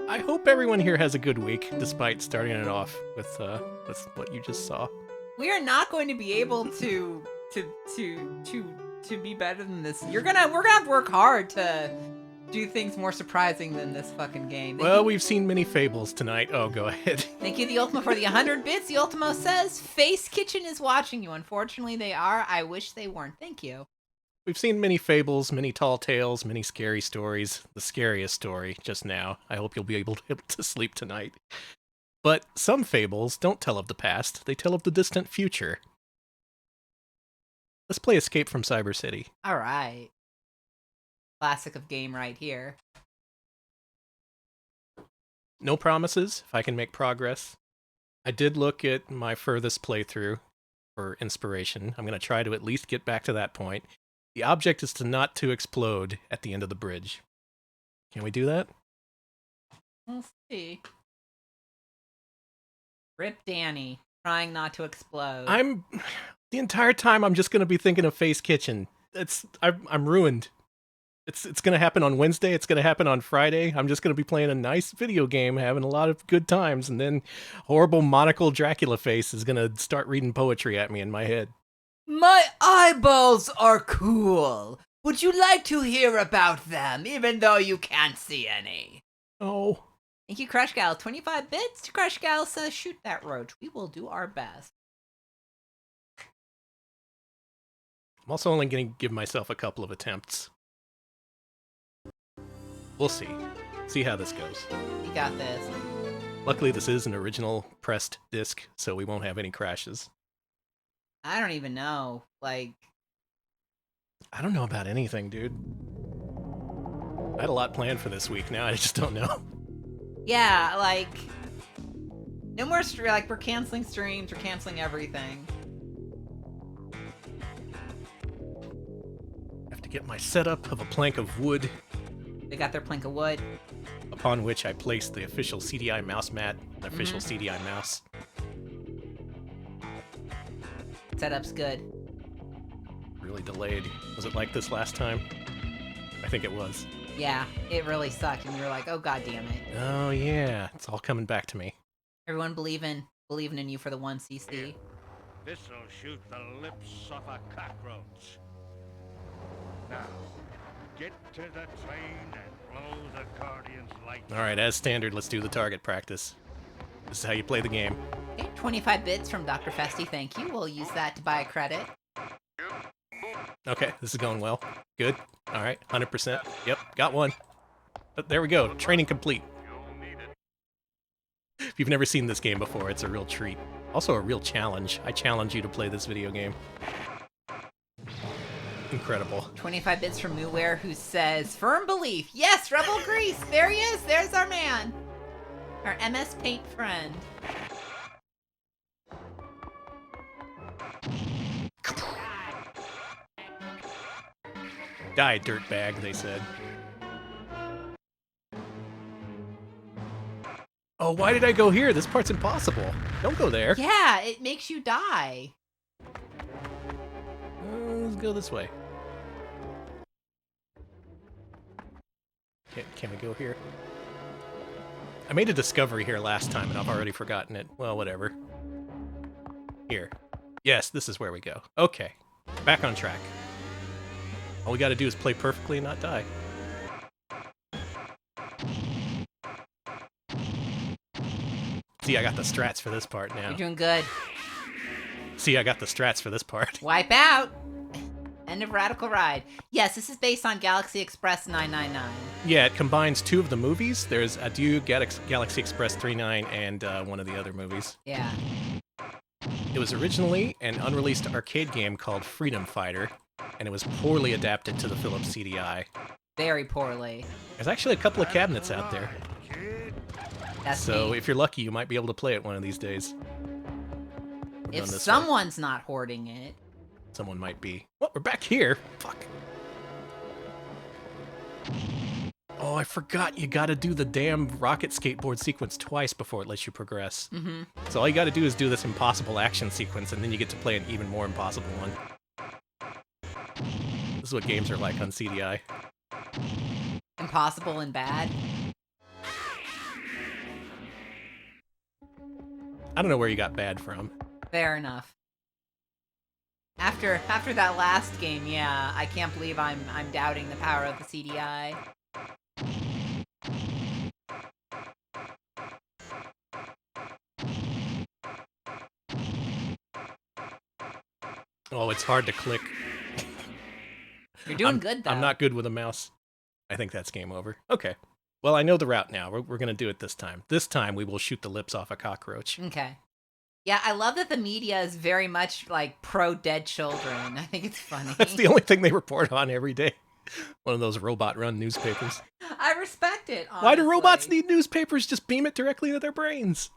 I hope everyone here has a good week, despite starting it off with what you just saw. We are not going to be able to be better than this. We're gonna have to work hard to do things more surprising than this fucking game. We've seen many fables tonight. Oh, go ahead. Thank you, the Ultimo, for the 100 bits. The Ultimo says, Face Kitchen is watching you. Unfortunately, they are. I wish they weren't. Thank you. We've seen many fables, many tall tales, many scary stories. The scariest story just now. I hope you'll be able to sleep tonight. But some fables don't tell of the past. They tell of the distant future. Let's play Escape from Cybercity. All right. Classic of game right here. No promises if I can make progress. I did look at my furthest playthrough for inspiration. I'm going to try to at least get back to that point. The object is to explode at the end of the bridge. Can we do that? We'll see. Rip Danny, trying not to explode. The entire time I'm just going to be thinking of Face Kitchen. I'm ruined. It's going to happen on Wednesday. It's going to happen on Friday. I'm just going to be playing a nice video game, having a lot of good times, and then horrible monocle Dracula face is going to start reading poetry at me in my head. My eyeballs are cool. Would you like to hear about them, even though you can't see any? Oh. Thank you, Crush Gal. 25 bits. Crush Gal says, shoot that roach. We will do our best. I'm also only going to give myself a couple of attempts. We'll see. See how this goes. You got this. Luckily, this is an original pressed disc, so we won't have any crashes. I don't even know. I don't know about anything, dude. I had a lot planned for this week. Now I just don't know. Yeah, no more we're canceling streams. We're canceling everything. I have to get my setup of a plank of wood. They got their plank of wood. Upon which I placed the official CDI mouse mat, the official CDI mouse. Setup's good. Really delayed. Was it like this last time? I think it was. Yeah, it really sucked, and you were like, oh, god damn it. Oh, yeah. It's all coming back to me. Everyone believing in you for the 1cc. This'll shoot the lips off a cockroach. Now, get to the train and blow the Guardian's lights. All right, as standard, let's do the target practice. This is how you play the game. Okay, 25 bits from Dr. Festy, thank you. We'll use that to buy a credit. Okay, this is going well. Good. All right, 100%. Yep, got one. There we go. Training complete. If you've never seen this game before, it's a real treat. Also a real challenge. I challenge you to play this video game. Incredible. 25 bits from Mooware, who says, firm belief. Yes, Rebel Grease. There he is. There's our man. Our MS Paint friend. Die, dirtbag, they said. Oh, why did I go here? This part's impossible. Don't go there. Yeah, it makes you die. Let's go this way. Can we go here? I made a discovery here last time, and I've already forgotten it. Well, whatever. Here. Yes, this is where we go. Okay. Back on track. All we gotta do is play perfectly and not die. See, I got the strats for this part now. You're doing good. See, I got the strats for this part. Wipe out. End of Radical Ride. Yes, this is based on Galaxy Express 999. Yeah, it combines two of the movies. There's Adieu, Galaxy Express 39, and one of the other movies. Yeah. It was originally an unreleased arcade game called Freedom Fighter, and it was poorly adapted to the Philips CDI. Very poorly. There's actually a couple of cabinets out there. That's so neat. if you're lucky, you might be able to play it one of these days. If someone's not hoarding it. Someone might be. Well, we're back here. Fuck. Oh, I forgot you gotta do the damn rocket skateboard sequence twice before it lets you progress. Mm-hmm. So all you gotta do is do this impossible action sequence, and then you get to play an even more impossible one. This is what games are like on CDI. Impossible and bad. I don't know where you got bad from. Fair enough. After that last game, yeah, I can't believe I'm doubting the power of the CDI. Oh, it's hard to click. You're doing good, though. I'm not good with a mouse. I think that's game over. Okay. Well, I know the route now. We're going to do it this time. This time, we will shoot the lips off a cockroach. Okay. Yeah, I love that the media is very much, like, pro-dead children. I think it's funny. That's the only thing they report on every day. One of those robot-run newspapers. I respect it, honestly. Why do robots need newspapers? Just beam it directly into their brains.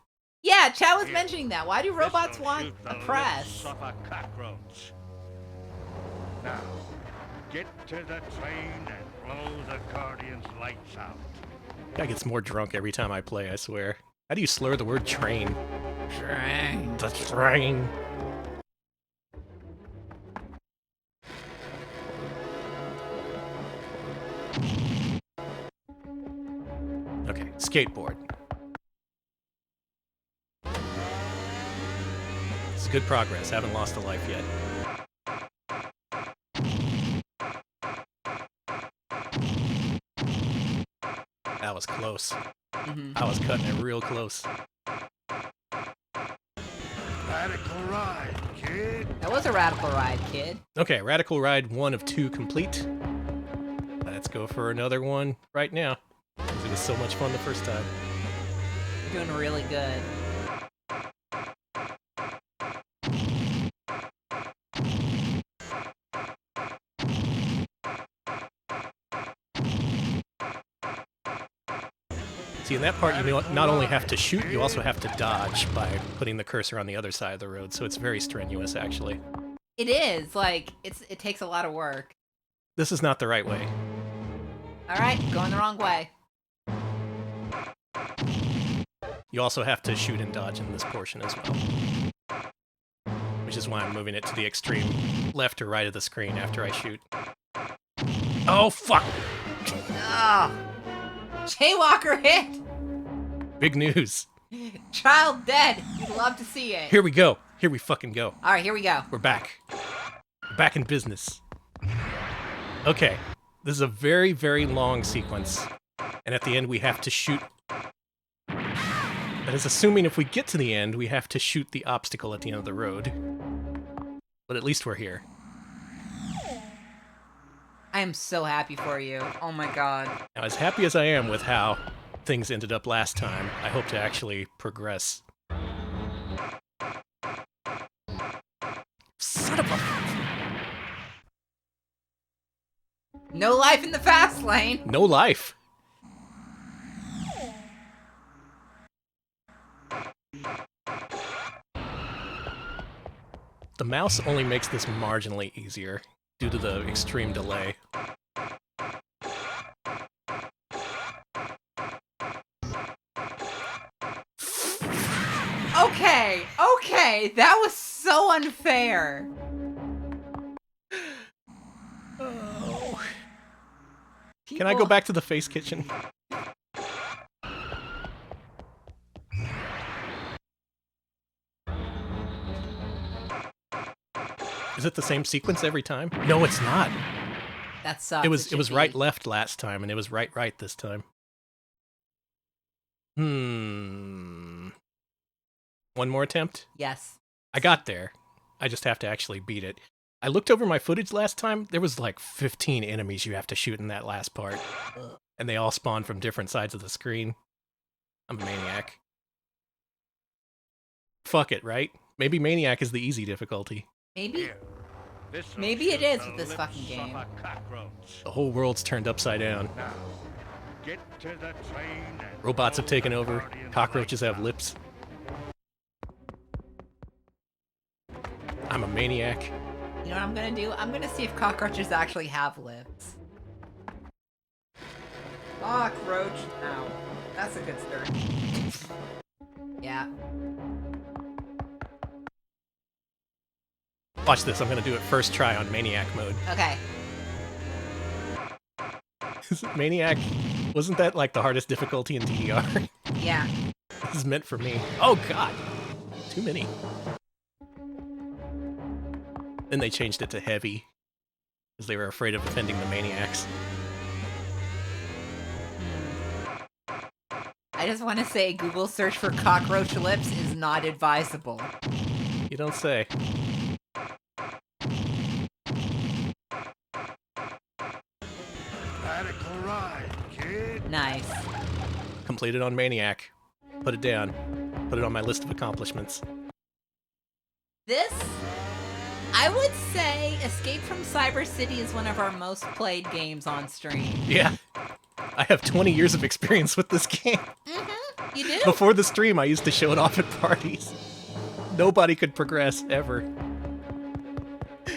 Yeah, Chad was mentioning that. Why do robots want a press? Of a cockroach. Now, get to the train and blow the Guardian's lights out. Guy gets more drunk every time I play, I swear. How do you slur the word train? Train. The train. Okay, skateboard. This is good progress. Haven't lost a life yet. That was close. I was cutting it real close. Radical ride, kid. That was a radical ride, kid. Okay, Radical Ride 1 of 2 complete. Let's go for another one right now. 'Cause it was so much fun the first time. You're doing really good. See, in that part, you not only have to shoot, you also have to dodge by putting the cursor on the other side of the road, so it's very strenuous, actually. It is. Like, it takes a lot of work. This is not the right way. All right, going the wrong way. You also have to shoot and dodge in this portion as well. Which is why I'm moving it to the extreme left or right of the screen after I shoot. Oh, fuck! Oh. Jaywalker hit! Big news. Child dead. You'd love to see it. Here we go. Here we fucking go. All right, here we go. We're back. We're back in business. Okay. This is a very, very long sequence. And at the end, we have to shoot. That is assuming if we get to the end, we have to shoot the obstacle at the end of the road. But at least we're here. I am so happy for you. Oh my god. Now, as happy as I am with how things ended up last time, I hope to actually progress. Son of a... No life in the fast lane. No life. The mouse only makes this marginally easier due to the extreme delay. Okay, that was so unfair. Oh. Can I go back to the face kitchen? Is it the same sequence every time? No, it's not. That sucks. It was right left last time, and it was right this time. One more attempt? Yes. I got there. I just have to actually beat it. I looked over my footage last time. There was like 15 enemies you have to shoot in that last part. And they all spawn from different sides of the screen. I'm a maniac. Fuck it, right? Maybe Maniac is the easy difficulty. Maybe. Maybe it is with this fucking game. The whole world's turned upside down. Now, get to the train and Robots have taken over. Cockroaches have lips. I'm a maniac. You know what I'm gonna do? I'm gonna see if cockroaches actually have lips. Cockroach. Ow. That's a good start. Yeah. Watch this, I'm gonna do it first try on Maniac mode. Okay. Maniac, wasn't that like the hardest difficulty in DDR? Yeah. This is meant for me. Oh god! Too many. Then they changed it to heavy, because they were afraid of offending the maniacs. I just want to say Google search for cockroach lips is not advisable. You don't say. radical ride, kid. Nice. Completed on Maniac. Put it down. Put it on my list of accomplishments. This, I would say Escape from Cybercity is one of our most played games on stream. Yeah. I have 20 years of experience with this game. Mm-hmm. You do? Before the stream, I used to show it off at parties. Nobody could progress, ever.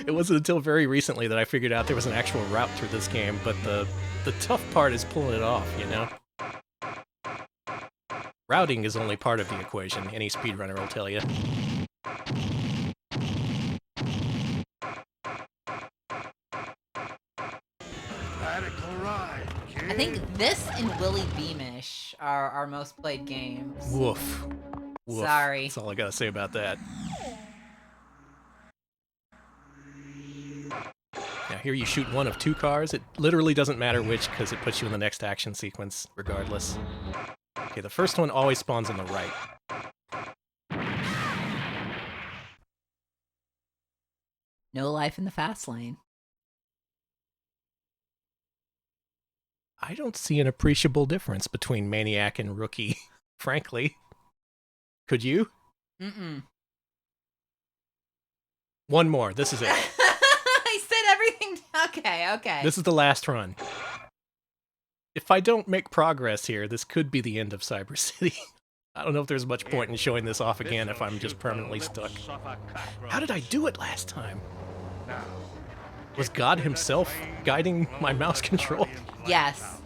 It wasn't until very recently that I figured out there was an actual route through this game, but the tough part is pulling it off, you know? Routing is only part of the equation, any speedrunner will tell you. Radical ride, kid. I think this and Willy Beamish are our most played games. Woof. Woof. Sorry. That's all I gotta say about that. Now here you shoot one of two cars. It literally doesn't matter which, because it puts you in the next action sequence, regardless. Okay, the first one always spawns on the right. No life in the fast lane. I don't see an appreciable difference between Maniac and Rookie, frankly. Could you? Mm-mm. One more. This is it. I said everything. Okay. This is the last run. If I don't make progress here, this could be the end of Cybercity. I don't know if there's much point in showing this off again if I'm just permanently stuck. How did I do it last time? Was God himself guiding my mouse control? Yes.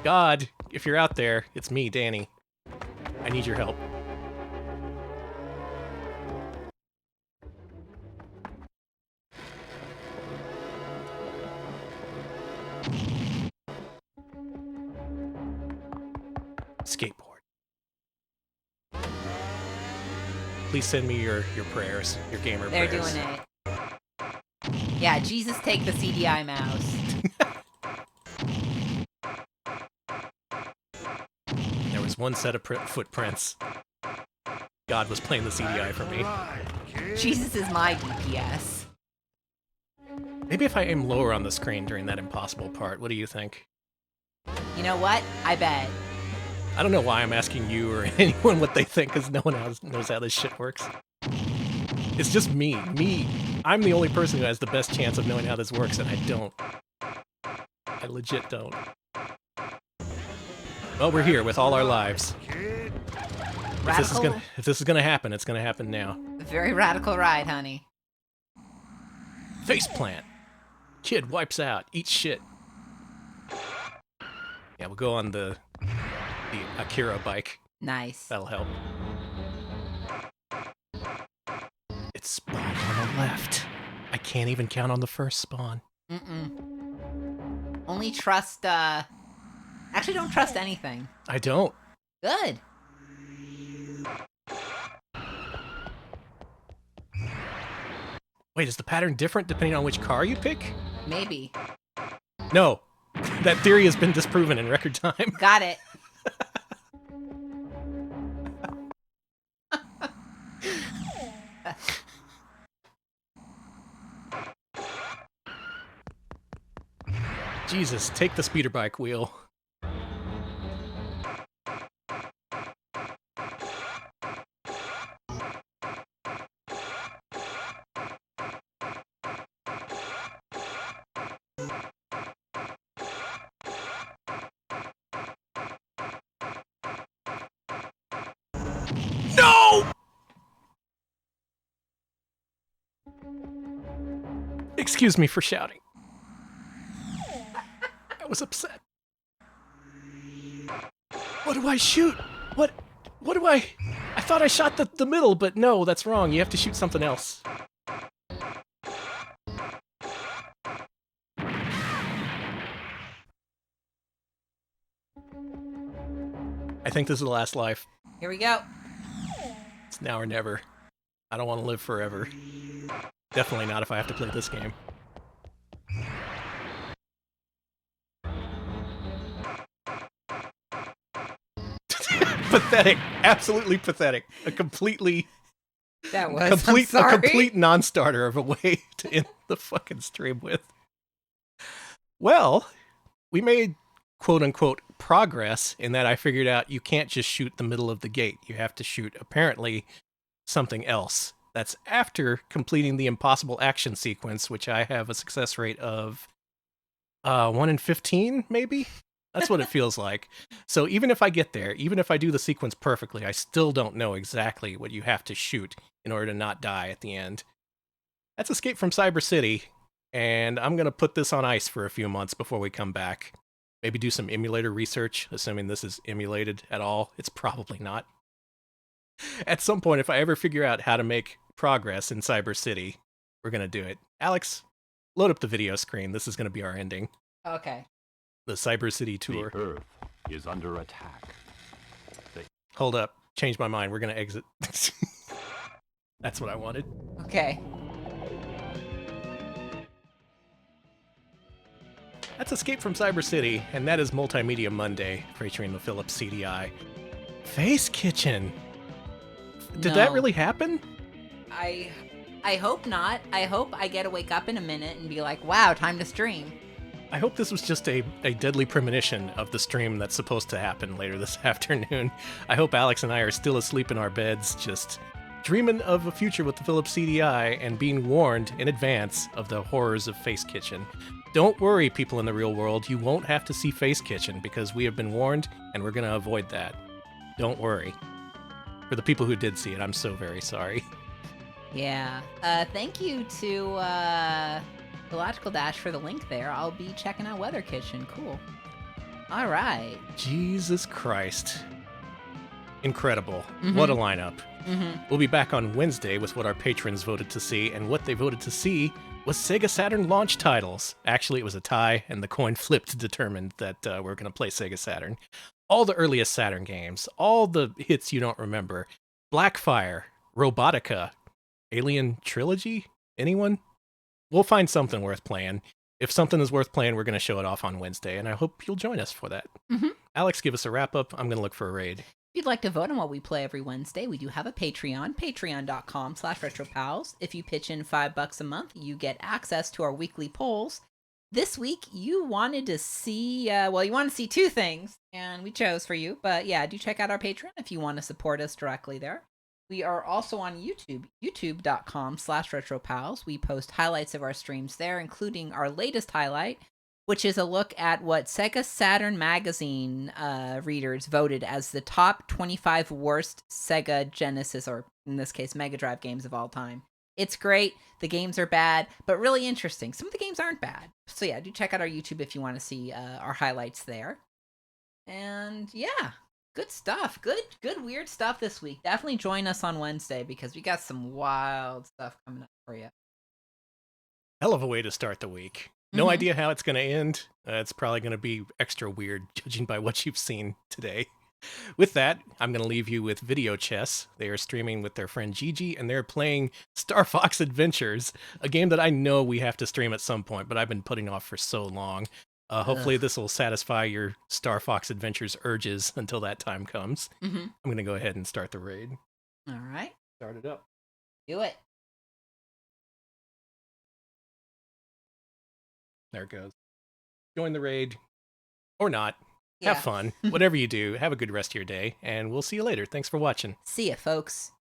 God, if you're out there, it's me, Danny. I need your help. Skateboard. Please send me your prayers, your gamer They're prayers. doing it. Yeah, Jesus take the CDI mouse. There was one set of footprints. God was playing the CDI for me. Jesus is my DPS. Maybe if I aim lower on the screen during that impossible part, what do you think? You know what? I bet. I don't know why I'm asking you or anyone what they think, because no one else knows how this shit works. It's just me. I'm the only person who has the best chance of knowing how this works, and I don't. I legit don't. Well, we're here with all our lives. If this is gonna happen, it's gonna happen now. A very radical ride, honey. Faceplant. Kid wipes out. Eats shit. Yeah, we'll go on the Akira bike. Nice. That'll help. It's spawned on the left. I can't even count on the first spawn. Only trust, actually don't trust anything. I don't. Good. Wait, is the pattern different depending on which car you pick? Maybe. No. That theory has been disproven in record time. Got it. Jesus, take the speeder bike wheel. No! Excuse me for shouting. I was upset. What do I shoot? What do I thought I shot the middle, but no, that's wrong. You have to shoot something else. I think this is the last life. Here we go. It's now or never. I don't want to live forever. Definitely not if I have to play this game. Pathetic. Absolutely pathetic. A completely... That was, a complete non-starter of a way to end the fucking stream with. Well, we made quote-unquote progress in that I figured out you can't just shoot the middle of the gate. You have to shoot, apparently, something else. That's after completing the impossible action sequence, which I have a success rate of 1 in 15, maybe? That's what it feels like. So even if I get there, even if I do the sequence perfectly, I still don't know exactly what you have to shoot in order to not die at the end. That's Escape from Cybercity, and I'm going to put this on ice for a few months before we come back. Maybe do some emulator research, assuming this is emulated at all. It's probably not. At some point, if I ever figure out how to make progress in Cybercity, we're going to do it. Alex, load up the video screen. This is going to be our ending. Okay. The Cybercity tour. The Earth is under attack. Hold up. Change my mind. We're going to exit. That's what I wanted. Okay. That's Escape from Cybercity, and that is Multimedia Monday, featuring the Philips CDI. Face Kitchen! Did that really happen? I hope not. I hope I get to wake up in a minute and be like, wow, time to stream. I hope this was just a deadly premonition of the stream that's supposed to happen later this afternoon. I hope Alex and I are still asleep in our beds, just dreaming of a future with the Philips CDI and being warned in advance of the horrors of Face Kitchen. Don't worry, people in the real world, you won't have to see Face Kitchen because we have been warned and we're going to avoid that. Don't worry. For the people who did see it, I'm so very sorry. Yeah. Thank you to the Logical Dash for the link there. I'll be checking out Weather Kitchen. Cool. All right. Jesus Christ. Incredible. What a lineup. We'll be back on Wednesday with what our patrons voted to see, and what they voted to see was Sega Saturn launch titles. Actually, it was a tie, and the coin flipped determined that we're going to play Sega Saturn. All the earliest Saturn games, all the hits you don't remember. Blackfire, Robotica, Alien Trilogy? Anyone? We'll find something worth playing. If something is worth playing, we're going to show it off on Wednesday, and I hope you'll join us for that. Alex, give us a wrap-up. I'm going to look for a raid. If you'd like to vote on what we play every Wednesday, we do have a Patreon, patreon.com/retropals. If you pitch in $5 a month, you get access to our weekly polls. This week, you wanted to see, you want to see two things, and we chose for you. But yeah, do check out our Patreon if you want to support us directly there. We are also on YouTube, youtube.com/retropals. We post highlights of our streams there, including our latest highlight, which is a look at what Sega Saturn magazine readers voted as the top 25 worst Sega Genesis, or in this case, Mega Drive games of all time. It's great. The games are bad, but really interesting. Some of the games aren't bad. So yeah, do check out our YouTube if you want to see our highlights there. And yeah, Good stuff. Good weird stuff this week. Definitely join us on Wednesday because we got some wild stuff coming up for you. Hell of a way to start the week. No idea how it's going to end. It's probably going to be extra weird, judging by what you've seen today. With that, I'm going to leave you with Video Chess. They are streaming with their friend Gigi, and they're playing Star Fox Adventures, a game that I know we have to stream at some point, but I've been putting off for so long. Hopefully this will satisfy your Star Fox Adventures urges until that time comes. I'm going to go ahead and start the raid. All right. Start it up. Do it. There it goes. Join the raid. Or not. Yeah. Have fun. Whatever you do, have a good rest of your day, and we'll see you later. Thanks for watching. See ya, folks.